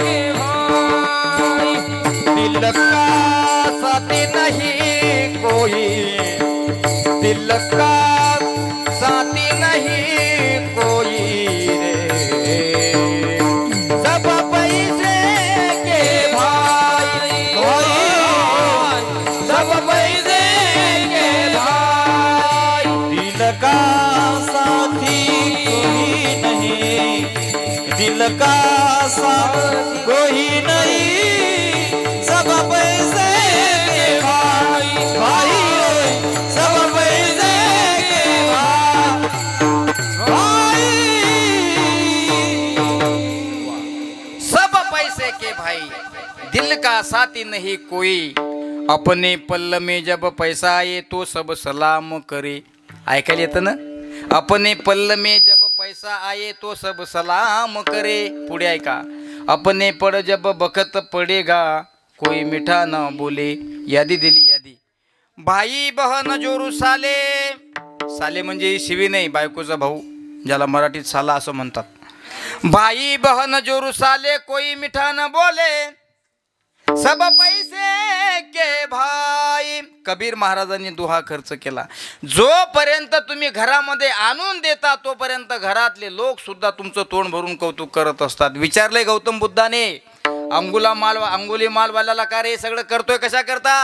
के भाई, दिल का साथी नहीं कोई, दिल का साथी नहीं कोई रे, सब पैसे के भाई, सब पैसे के भाई, दिल का साथी कोई नहीं, दिल का साथ कोई नहीं, सब पैसे के भाई, भाई सब पैसे के भाई, भाई सब पैसे के भाई, दिल का साथी नहीं कोई, अपने पल्ल में जब पैसा आए तो सब सलाम करे. ऐकायला येतं ना? अपने पल्ल में जब पैसा आए तो सब सलाम करे. पुढे ऐका. अपने पड जब बखत पडेगा कोई मिठा न बोले. यादी दिली, यादी. भाई बहन जोरू साले, साले म्हणजे शिवी नाही, बायकोचा भाऊ, ज्याला मराठीत साला असं म्हणतात. भाई बहन जोरू साले, कोई मिठा न बोले, सब पैसे के भाई. कबीर महाराजांनी दुहा खर्च केला. जोपर्यंत तुम्ही घरामध्ये आणून देता तोपर्यंत घरातले लोक सुद्धा तुमचं तोंड भरून कौतुक करत असतात. विचारलंय गौतम बुद्धाने अंगुली मालवाल्याला, का रे सगळं करतोय कशा करता?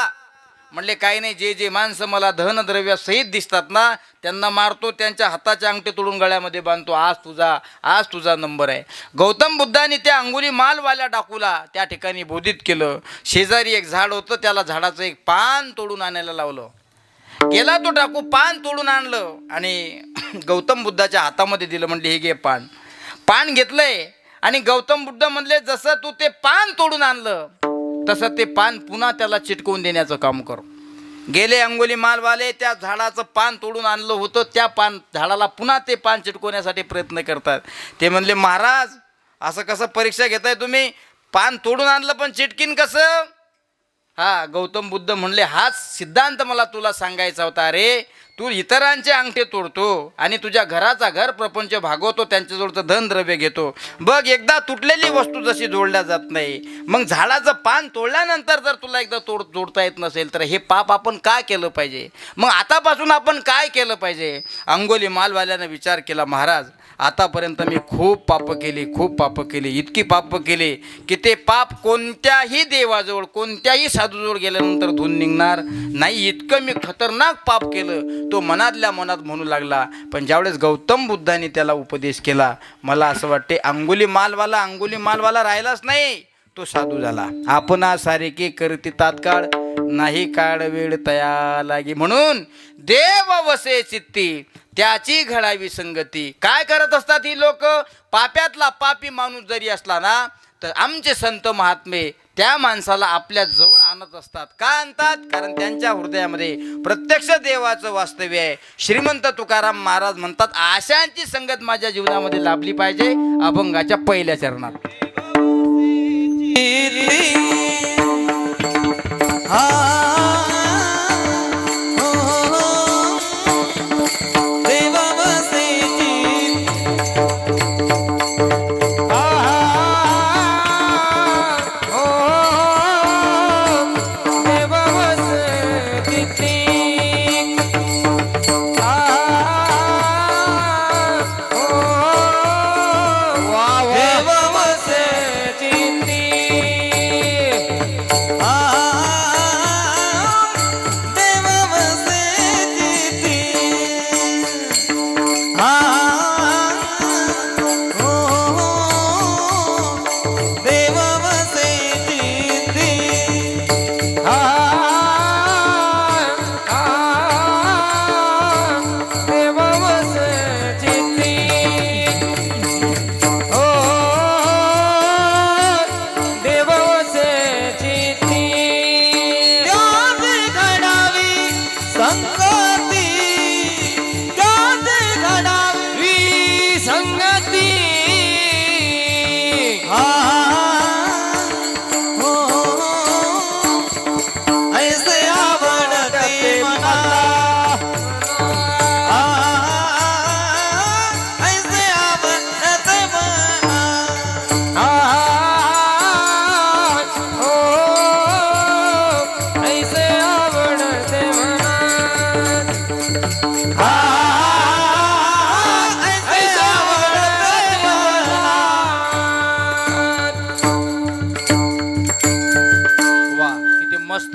म्हणले काही नाही, जे जे माणसं मला धनद्रव्यासहित दिसतात ना त्यांना मारतो, त्यांच्या हाताचे अंगठे तोडून गळ्यामध्ये बांधतो. आज तुझा नंबर आहे. गौतम बुद्धाने त्या अंगुली मालवाल्या डाकूला त्या ठिकाणी बोधित केलं. शेजारी एक झाड होतं, त्याला झाडाचं एक पान तोडून आणायला लावलं. गेला तो डाकू, पान तोडून आणलं आणि गौतम बुद्धाच्या हातामध्ये दिलं. म्हणले हे घे पान घेतलंय. आणि गौतम बुद्ध म्हणले जसं तू ते पान तोडून आणलं तसं ते पान पुन्हा त्याला चिटकवून देण्याचं काम कर. गेले अंगुली मालवाले, त्या झाडाचं पान तोडून आणलं होतं, त्या झाडाला पुन्हा ते पान चिटकवण्यासाठी प्रयत्न करतात. ते म्हणले महाराज असं कसं परीक्षा घेताय तुम्ही, पान तोडून आणलं पण चिटकीन कसं? गौतम बुद्ध म्हणले हाच सिद्धांत मला तुला सांगायचा होता रे. तू इतरांचे अंगठे तोडतो आणि तुझ्या घर प्रपंच भागवतो, त्यांच्याजवळचं धनद्रव्य घेतो. बघ एकदा तुटलेली वस्तू जशी जोडल्या जात नाही, मग झाडाचं पान तोडल्यानंतर जर तुला एकदा जोडता येत नसेल तर हे पाप आपण काय केलं पाहिजे? मग आतापासून आपण काय केलं पाहिजे? अंगुली मालवाल्यानं विचार केला, महाराज आतापर्यंत मी खूप पाप केली, इतकी पाप केली की ते पाप कोणत्याही देवाजवळ, कोणत्याही साधूजवळ गेल्यानंतर धुवून निघणार नाही, इतकं मी खतरनाक पाप केलं. तो मनातल्या मनात म्हणू लागला. पण ज्यावेळेस गौतम बुद्धाने त्याला उपदेश केला, मला असं वाटते अंगुली मालवाला राहिलाच नाही, तो साधू झाला. आपणा सारिके करती तात्काळ, नाही काळ वेळ तया लागी. म्हणून देव वसे चित्ती, त्याची घडावी संगती. काय करत असतात ही लोक? पाप्यातला पापी माणूस जरी असला ना तर आमचे संत महात्मे त्या माणसाला आपल्या जवळ आणत असतात. का आणतात? कारण त्यांच्या हृदयामध्ये प्रत्यक्ष देवाचं वास्तव्य आहे. श्रीमंत तुकाराम महाराज म्हणतात, आशांची संगत माझ्या जीवनामध्ये लाभली पाहिजे. अभंगाच्या पहिल्या चरणात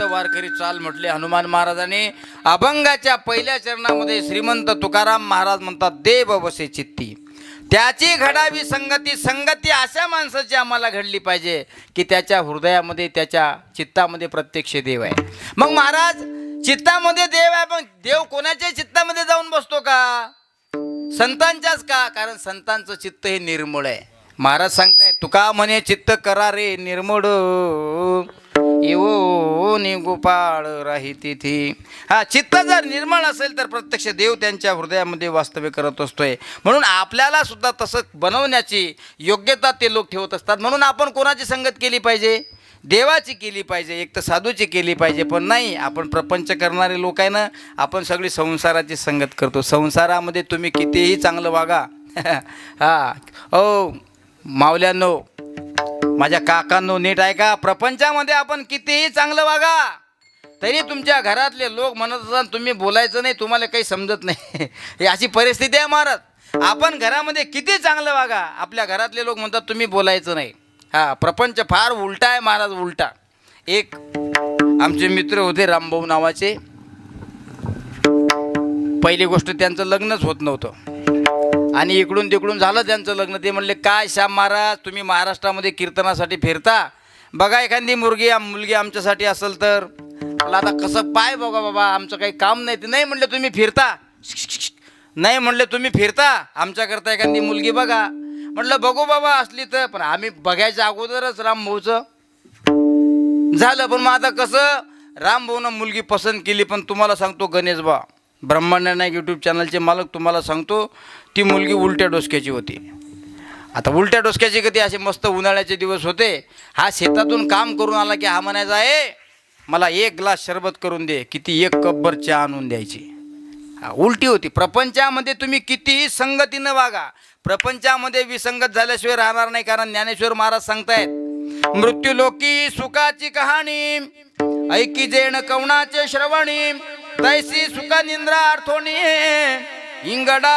वारकरी चाल म्हटले हनुमान महाराजांनी. अभंगाच्या पहिल्या चरणामध्ये श्रीमंत तुकाराम महाराज म्हणतात, देव वसे चित्ती, त्याची घडावी संगती. संगती अशा माणसाची आम्हाला घडली पाहिजे की त्याच्या हृदयामध्ये, त्याच्या चित्तामध्ये प्रत्यक्ष देव आहे. मग महाराज चित्तामध्ये देव आहे, पण देव कोणाच्या चित्तामध्ये जाऊन बसतो का? संतांच्याच का? कारण संतांचं चित्त हे निर्मळ आहे. महाराज सांगताय, तुका म्हणे चित्त करा रे निर्मळ, येवो गोपाळ राही तिथी. चित्त जर निर्मळ असेल तर प्रत्यक्ष देव त्यांच्या हृदयामध्ये वास्तव्य करत असतोय. म्हणून आपल्याला सुद्धा तसं बनवण्याची योग्यता ते लोक ठेवत असतात. म्हणून आपण कोणाची संगत केली पाहिजे? देवाची केली पाहिजे, एक तर साधूची केली पाहिजे. पण नाही, आपण प्रपंच करणारे लोक आहे ना, आपण सगळी संसाराची संगत करतो. संसारामध्ये तुम्ही कितीही चांगलं वागा हा ओ मावल्यांनो, माझ्या काकांनो, नीट ऐका. प्रपंचामध्ये आपण कितीही चांगलं वागा तरी तुमच्या घरातले लोक म्हणत असतात तुम्ही बोलायचं नाही, तुम्हाला काही समजत नाही. ही अशी परिस्थिती आहे महाराज. आपण घरामध्ये किती चांगलं वागा, आपल्या घरातले लोक म्हणतात तुम्ही बोलायचं नाही. हा प्रपंच फार उलटा आहे महाराज, उलटा. एक आमचे मित्र होते रामभाऊ नावाचे. पहिली गोष्ट त्यांचं लग्नच होत नव्हतं आणि इकडून तिकडून झालं त्यांचं लग्न. ते म्हणले काय श्याम महाराज तुम्ही महाराष्ट्रामध्ये कीर्तनासाठी फिरता, बघा एखादी मुलगी आमच्यासाठी असेल तर. मला आता कसं पाय बघा बाबा, आमचं काही काम नाही. ते नाही म्हणले तुम्ही फिरता, नाही म्हणले तुम्ही फिरता, आमच्याकरता एखादी मुलगी बघा. म्हटलं बघू बाबा असली तर. पण आम्ही बघायच्या अगोदरच रामभाऊचं झालं. पण मग आता कसं, रामभाऊनं मुलगी पसंत केली. पण तुम्हाला सांगतो गणेश बा, ब्रह्मांड नाईक यूट्यूब चॅनलचे मालक, तुम्हाला सांगतो ती मुलगी उलट्या डोसक्याची होती. आता उलट्या डोसक्याची कधी, असे मस्त उन्हाळ्याचे दिवस होते. हा शेतातून काम करून आला की हा म्हणायचा आहे मला 1 ग्लास शरबत करून दे, किती 1 कपभर चहा आणून द्यायची. उलटी होती. प्रपंचामध्ये तुम्ही कितीही संगतीनं वागा, प्रपंचामध्ये विसंगत झाल्याशिवाय राहणार नाही. कारण ज्ञानेश्वर महाराज सांगतायत मृत्यूलोकी सुखाची कहाणी ऐकी जेण कवणाचे श्रवणी तैसी सुख निंद्रा अर्थोणी इंगडा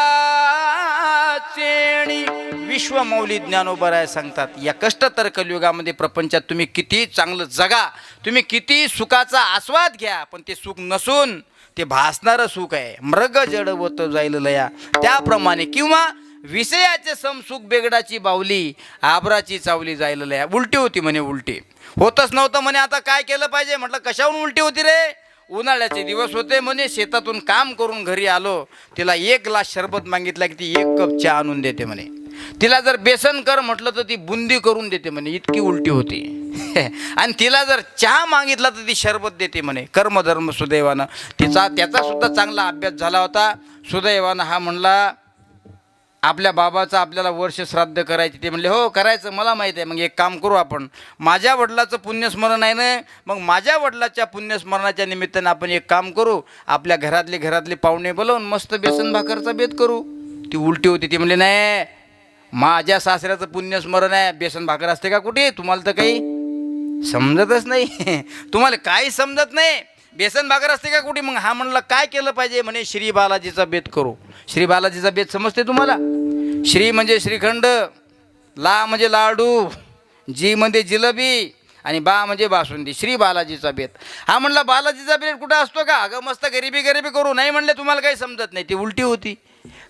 चेणी. विश्वमौली ज्ञानोबराय सांगतात या कष्टतर कलियुगामध्ये प्रपंचात तुम्ही किती चांगलं जगा, तुम्ही किती सुखाचा आस्वाद घ्या, पण ते सुख नसून ते भासणारं सुख आहे. मृग जडवत जाईल लया त्याप्रमाणे, किंवा विषयाचे समसुख बेगडाची बावली आबराची चावली जाईल लया. उलटी होती म्हणे, उलटी होतच नव्हतं म्हणे. आता काय केलं पाहिजे म्हटलं. कशाहून उलटी होती रे? उन्हाळ्याचे दिवस होते म्हणे, शेतातून काम करून घरी आलो, तिला 1 ग्लास शरबत मागितला की ती 1 कप चहा आणून देते म्हणे. तिला जर बेसन कर म्हटलं तर ती बुंदी करून देते म्हणे, इतकी उलटी होती. आणि तिला जर चहा मागितला तर ती शरबत देते म्हणे. कर्मधर्म सुदैवानं त्याचा सुद्धा चांगला अभ्यास झाला होता. सुदैवानं हा म्हणला आपल्या बाबाचं आपल्याला वर्ष श्राद्ध करायचे. ते म्हणले हो करायचं, मला माहीत आहे. मग एक काम करू आपण, माझ्या वडिलाचं पुण्यस्मरण आहे ना, मग माझ्या वडिलाच्या पुण्यस्मरणाच्या निमित्तानं आपण एक काम करू, आपल्या घरातले पाहुणे बोलवून मस्त बेसन भाकरचा बेत करू. ती उलटी होती. ती म्हणले नाही, माझ्या सासऱ्याचं पुण्यस्मरण आहे, बेसन भाकर असते का कुठे? तुम्हाला तर काही समजतच नाही. तुम्हाला काही समजत नाही, बेसन भाकर असते का कुठे? मग हा म्हणला काय केलं पाहिजे म्हणे, श्री बालाजीचा बेत करू. श्री बालाजीचा बेत समजते तुम्हाला? श्री म्हणजे श्रीखंड, ला म्हणजे लाडू, जी म्हणजे जिलेबी आणि बा म्हणजे बासुंदी. श्री बालाजीचा बेत. हा म्हणला बालाजीचा बेत कुठं असतो का? अगं मस्त गरिबी करू. नाही म्हणले तुम्हाला काही समजत नाही. ती उलटी होती.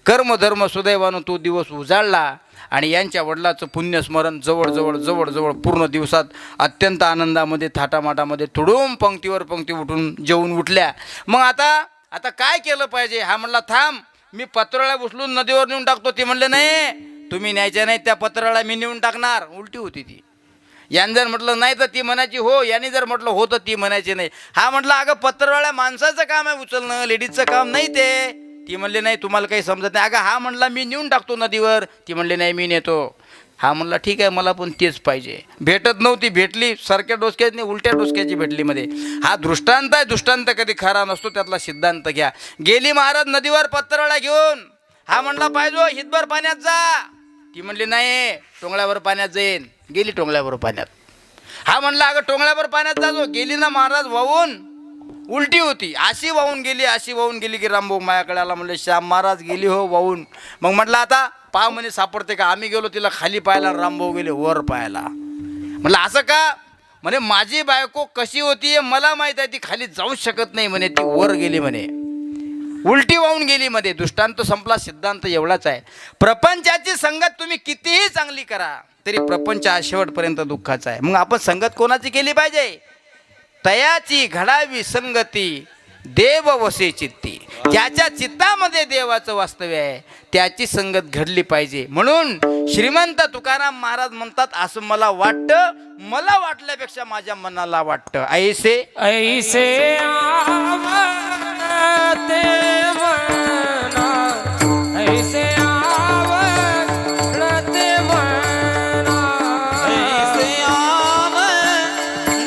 कर्मधर्म सुदैवानं तो दिवस उजाडला आणि यांच्या वडिलाचं पुण्यस्मरण जवळ पूर्ण दिवसात अत्यंत आनंदामध्ये थाटामाटामध्ये तुडूम पंक्तीवर पंक्ती उठून जेवून उठल्या. मग आता काय केलं पाहिजे? हा म्हणला थांब, मी पत्राळ्या उचलून नदीवर नेऊन टाकतो. ते म्हणले नाही, तुम्ही न्यायच्या नाही, त्या पत्राळ्या मी नेऊन टाकणार. उलटी होती ती. याने जर म्हटलं नाही तर ती म्हणायची हो, याने जर म्हटलं हो तर ती म्हणायची नाही. हा म्हटलं अगं पत्राळ्या माणसाचं काम आहे उचलणं, लेडीजचं काम नाही ते. ती म्हणले नाही तुम्हाला काही समजत नाही. अगं हा म्हणला मी नेऊन टाकतो नदीवर. ती म्हणले नाही मी नेतो. हा म्हणला ठीक आहे, मला पण तेच पाहिजे. भेटत नव्हती, भेटली सारख्या डोसक्याची नाही, उलट्या डोसक्याची भेटली मध्ये. हा दृष्टांत आहे, दृष्टांत कधी खरा नसतो, त्यातला सिद्धांत घ्या. गेली महाराज नदीवर पत्राळा घेऊन. हा म्हणला पाहिजे हितभर पाण्यात जा. ती म्हणली नाही, टोंगळ्यावर पाण्यात जाईन. गेली टोंगळ्यावर पाण्यात. हा म्हणला अगं टोंगळ्यावर पाण्यात जाजो. गेली ना महाराज वाहून. उलटी होती. अशी वाहून गेली की रामभाऊ मायाकडे आला. म्हणले श्याम महाराज गेली हो वाहून. मग म्हटलं आता पहा म्हणे सापडते का? आम्ही गेलो तिला खाली पाहायला, रामभाऊ गेले वर पाहायला. म्हटलं असं का? म्हणे माझी बायको कशी होती मला माहीत आहे, ती खाली जाऊच शकत नाही म्हणे, ती वर गेली म्हणे, उलटी वाहून गेली मध्ये. दृष्टांत संपला, सिद्धांत एवढाच आहे. प्रपंचाची संगत तुम्ही कितीही चांगली करा तरी प्रपंच हा शेवटपर्यंत दुःखाचा आहे. मग आपण संगत कोणाची केली पाहिजे? तयाची घडावी संगती देव वसे चित्ती. ज्याच्या चित्तामध्ये देवाचं वास्तव्य आहे त्याची संगत घडली पाहिजे. म्हणून श्रीमंत तुकाराम महाराज म्हणतात असं मला वाटतं, मला वाटल्यापेक्षा माझ्या मनाला वाटतं. ऐसे आवडते मना, ऐसे आवडते मना, ऐसे आवडते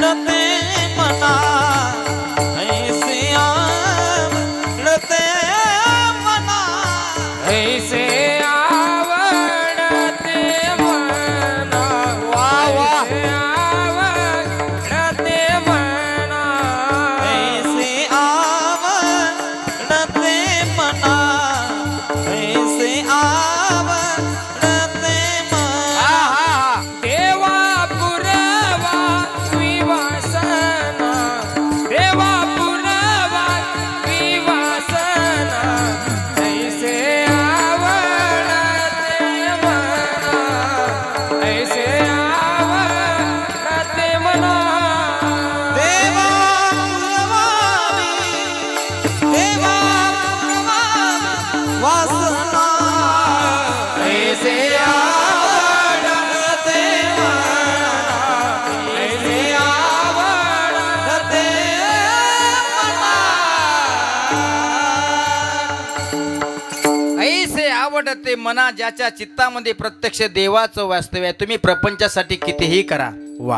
आवडते मना ज्याच्या चित्तामध्ये प्रत्यक्ष देवाचं वास्तव्य आहे. तुम्ही प्रपंचासाठी कितीही करा. वा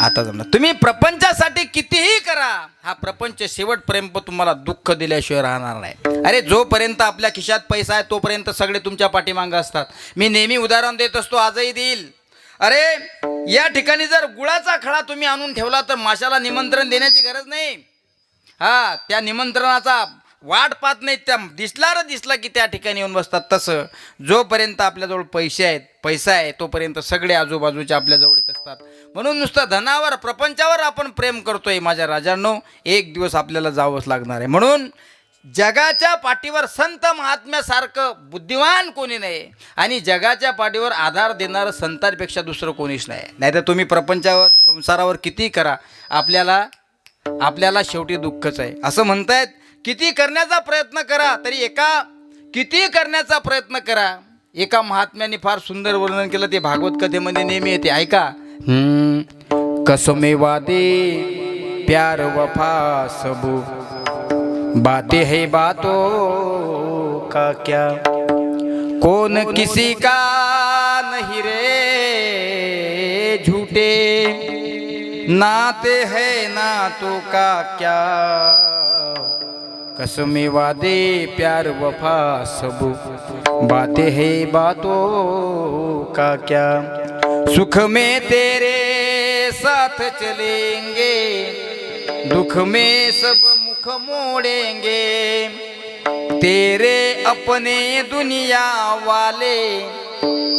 आता जमलं. तुम्ही प्रपंचासाठी कितीही करा, हा प्रपंच शेवटपर्यंत तुम्हाला दुःख दिल्याशिवाय राहणार नाही. अरे जोपर्यंत आपल्या खिशात पैसा आहे तोपर्यंत सगळे तुमच्या पाठीमागं असतात. मी नेहमी उदाहरण देत असतो, आजही देईल. अरे या ठिकाणी जर गुळाचा खडा तुम्ही आणून ठेवला तर माशाला निमंत्रण देण्याची गरज नाही. हा त्या निमंत्रणाचा वाट पाहत नाही, त्या दिसला की त्या ठिकाणी येऊन बसतात. तसं जोपर्यंत आपल्याजवळ पैसा आहे तोपर्यंत सगळे आजूबाजूचे आपल्याजवळ येत असतात. म्हणून नुसतं धनावर प्रपंचावर आपण प्रेम करतोय माझ्या राजांनो, एक दिवस आपल्याला जावंच लागणार आहे. म्हणून जगाच्या पाठीवर संत महात्म्यासारखं बुद्धिमान कोणी नाही आणि जगाच्या पाठीवर आधार देणारं संतांपेक्षा दुसरं कोणीच नाही. नाहीतर तुम्ही प्रपंचावर संसारावर किती करा, आपल्याला शेवटी दुःखच आहे. असं म्हणतायत किती करण्याचा प्रयत्न करा तरी किती करण्याचा प्रयत्न करा. एका महात्म्याने फार सुंदर वर्णन केलं, ते भागवत कथेमध्ये नेहमी येते. ऐका. कसमे वादे प्यार वफा सबू बातें है बातों का क्या, कौन किसी का नहीं रे झूठे, नाते है नातों का क्या, कसमे वादे प्यार वफा सब बातें है बातों का क्या, सुख में तेरे साथ चलेंगे, दुख में सब मुख मोड़ेंगे, तेरे अपने दुनिया वाले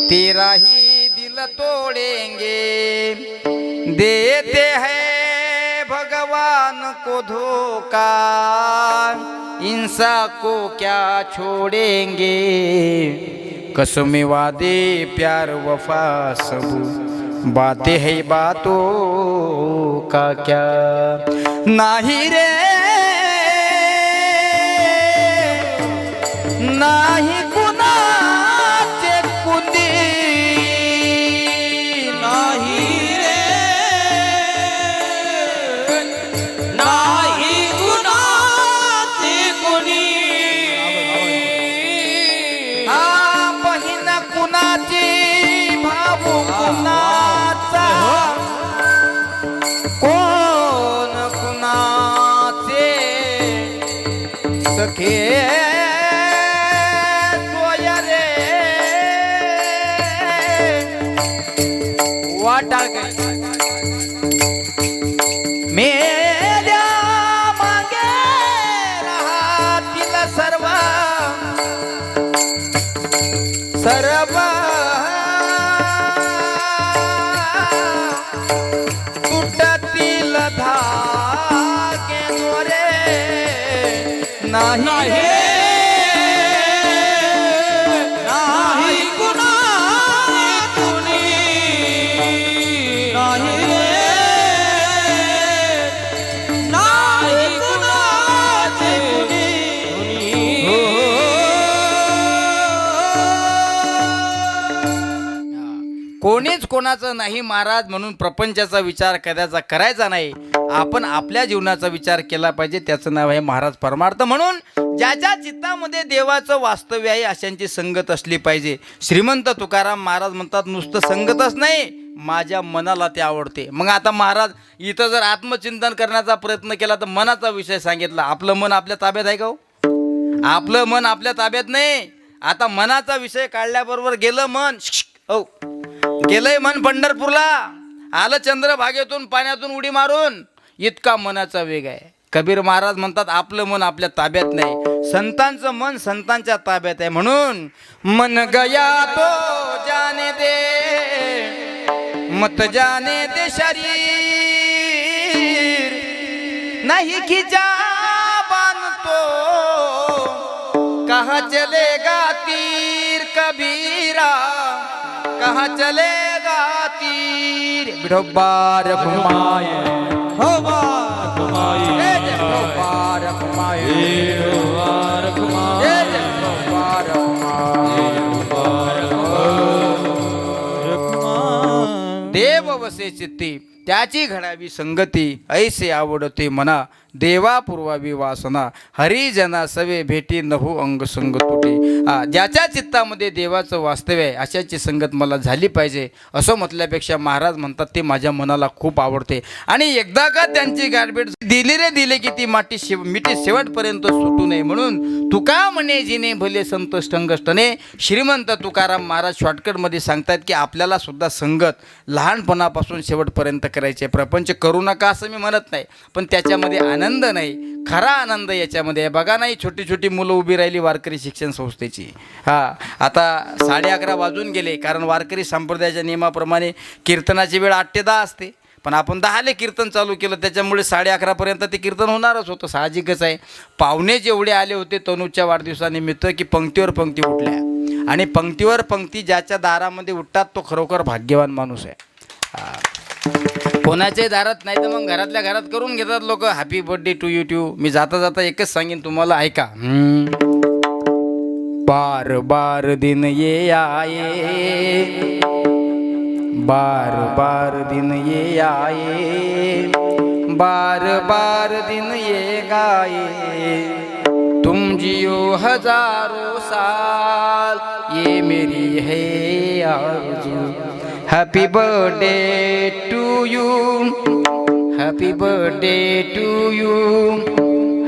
तेरा ही दिल तोड़ेंगे, देते हैं भगवान को धोखा, इंसान को क्या छोड़ेंगे, कसमें वादे प्यार वफा सब बातें है बातों का क्या, नाही रे नाही कुणाचे कुणी, नाही रे नाही कुणाचे कुणी, हा बहीण कुणाची भाऊ कुणाचा, कोण कुणाचे सखे सोया रे, वाटाळ काय मेल्या मागे राहतील सर्व सर्व तुटतील धागे दोरे, नाही नाही कुणाचे कुणी, नाही नाही कुणाचे कुणी. कोणीच कोणाचं नाही महाराज. म्हणून प्रपंचाचा विचार करायचा नाही. आपण आपल्या जीवनाचा विचार केला पाहिजे. त्याचं नाव आहे महाराज परमार्थ. म्हणून ज्याच्या चित्तामध्ये देवाचं वास्तव्य आहे अशांची संगत असली पाहिजे. श्रीमंत तुकाराम महाराज म्हणतात नुसतं संगतच नाही, माझ्या मनाला ते आवडते. मग आता महाराज इथं जर आत्मचिंतन करण्याचा प्रयत्न केला तर मनाचा विषय सांगितला. आपलं मन आपल्या ताब्यात आहे का हो? आपलं मन आपल्या ताब्यात नाही. आता मनाचा विषय काढल्याबरोबर गेलं मन, हो गेलंय मन पंढरपूरला, आलं चंद्रभागेतून पाण्यातून उडी मारून. इतका मनाचा वेग आहे. कबीर महाराज म्हणतात आपलं मन आपल्या ताब्यात नाही, संतांचं मन संतांच्या ताब्यात आहे. म्हणून मन गया तो जाने दे, मत जाने दे शरीर, नहीं खिंचा बान तो कहाँ चलेगा तीर कबीरा, कहाँ चलेगा तीर. बिठोबा रखुमाए हो बार घुमाए, बिठोबा रखुमाए, बिठोबा रखुमाए, बिठोबा रखुमाए. देव वसे चित्ती त्याची घडावी संगती, ऐसे आवडते मना देवा पूर्वावी वासना हरिजना सवे भेटी नभो अंग संग तुटे. ज्याच्या चित्तामध्ये देवाचं वास्तव्य आहे अशाची संगत मला झाली पाहिजे असं म्हटल्यापेक्षा महाराज म्हणतात ते माझ्या मनाला खूप आवडते. आणि एकदा का त्यांची गाठभेट दिली रे दिले की ती मिठी शेवटपर्यंत सुटू नये. म्हणून तुका म्हणे जिने भले संत संगष्टने. श्रीमंत तुकाराम महाराज शॉर्टकटमध्ये सांगतात की आपल्याला सुद्धा संगत लहानपणापासून शेवटपर्यंत करायचे. प्रपंच करू नका असं मी म्हणत नाही, पण त्याच्यामध्ये आनंद नाही, खरा आनंद याच्यामध्ये आहे. बघा नाही छोटी छोटी मुलं उभी राहिली वारकरी शिक्षण संस्थेची. आता 11:30 वाजून गेले, कारण वारकरी संप्रदायाच्या नियमाप्रमाणे कीर्तनाची वेळ 8 ते 10 असते. पण आपण 10 कीर्तन चालू केलं, त्याच्यामुळे 11:30 ते कीर्तन होणारच होतं, साहजिकच आहे. पाहुणे जेवढे आले होते तनूच्या वाढदिवसानिमित्त की पंक्तीवर पंक्ती उठल्या. आणि पंक्तीवर पंक्ती ज्याच्या दारामध्ये उठतात तो खरोखर भाग्यवान माणूस आहे. कोणाच्याही दारात नाही तर मग घरातल्या घरात करून घेतात लोक. Happy birthday to you too. मी जाता जाता एकच सांगेन तुम्हाला, ऐका. बार बार दिन ये आये, बार बार दिन ये आये, बार बार दिन ये गाए, तुम जियो हजारों साल ये मेरी है आरज़ू. Happy birthday to you, happy birthday to you,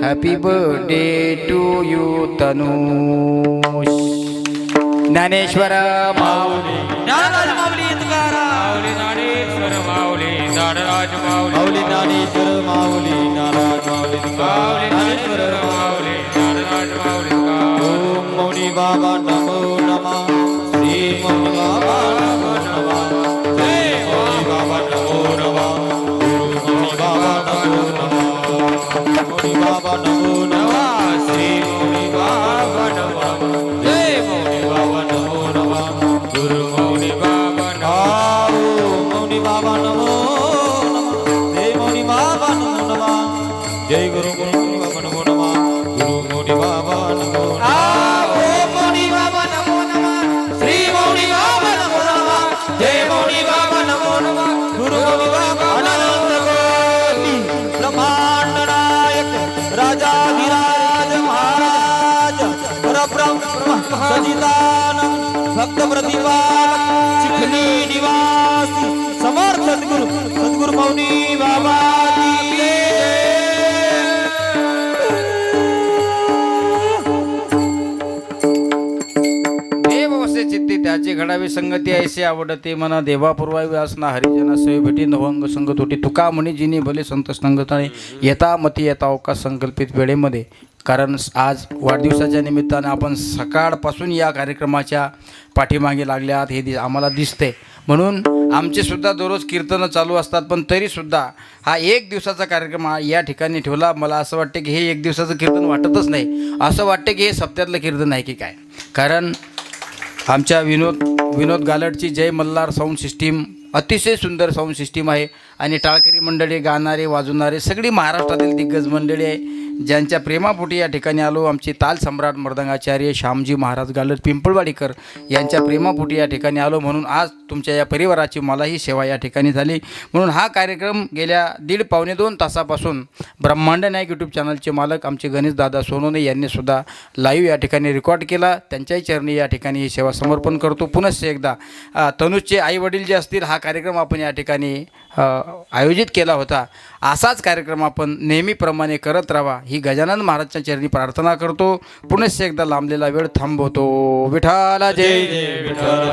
happy birthday to you Tanush. Dnyaneshwar Mauli, Dnyanraj Mauli Tukaram, Dnyaneshwar Mauli, Dnyanraj Mauli, Mauli Dnyaneshwar Mauli, Dnyanraj Mauli Tukaram, Dnyaneshwar Mauli, Dnyanraj Mauli Tukaram. ओम मौनी बाबा नमो नमः. श्री मौनी बाबा नमो नमः. जय मौनी बाबा नमो नमः. गुरु मौनी बाबा नमो नमः. मौनी बाबा नमो नमः. श्री मौनी बाबा नमो नमः. जय मौनी बाबा नमो नमः. गुरु मौनी बाबा नमो. मौनी बाबा नमो नमः. जय मौनी बाबा नमो नमः. जय गुरु मौनी बाबा नमो नमः. गुरु मौनी बाबा नमो नमः. मौनी बाबा नमो नमः. श्री मौनी बाबा नमो नमः. जय मौनी बाबा नमो नमः. गुरु मौनी बाबा अनंत कोटी ब्रह्मांड नायक राजाधिराज महाराज परब्रह्म सच्चिदानंद भक्त प्रतिपालक चिखली निवासी समर्थ सद्गुरु मौनी बाबा की जय. देव वसे चित्ती त्याची घडावी संगती ऐसे आवडते म्हणा. देवापूर्वावी असना हरिजना सवे भेटी नवंग संग तोटी. तुका म्हणे जिने भले संत संगताने येता मती येता अवका संकल्पित वेळेमध्ये. कारण आज वाढदिवसाच्या निमित्तानं आपण सकाळपासून या कार्यक्रमाच्या पाठीमागे लागले आहात हे आम्हाला दिसते. म्हणून आमचे सुद्धा दररोज कीर्तनं चालू असतात, पण तरीसुद्धा हा 1 दिवसाचा कार्यक्रम या ठिकाणी ठेवला. मला असं वाटतं की हे 1 दिवसाचं कीर्तन वाटतच नाही, असं वाटतं की हे सप्त्यातलं कीर्तन आहे की काय. कारण आमच्या विनोद गालटची जय मल्हार साऊंड सिस्टीम अतिशय सुंदर साऊंड सिस्टीम आहे. आणि टाळकरी मंडळी, गाणारे वाजवणारे सगळी महाराष्ट्रातील दिग्गज मंडळी आहे, ज्यांच्या प्रेमापोटी या ठिकाणी आलो. आमचे ताल सम्राट मर्दंगाचार्य श्यामजी महाराज गालट पिंपळवाडीकर यांच्या प्रेमापोटी या ठिकाणी आलो. म्हणून आज तुमच्या या परिवाराची मलाही सेवा या ठिकाणी झाली. म्हणून हा कार्यक्रम गेल्या 1.5-2 तासापासून ब्रह्मांड नायक यूट्यूब चॅनलचे मालक आमचे गणेशदादा सोनोने यांनीसुद्धा लाईव्ह या ठिकाणी रेकॉर्ड केला. त्यांच्याही चरणी या ठिकाणी ही सेवा समर्पण करतो. पुनश्च एकदा तनुजचे आईवडील जे असतील, हा कार्यक्रम आपण या ठिकाणी आयोजित केला होता. असाच कार्यक्रम आपण नेहमीप्रमाणे करत राहा ही गजानन महाराजच्या चरणी प्रार्थना करतो. पुनश्च एकदा लांबलेला वेळ थांबवतो. विठ्ठला जय.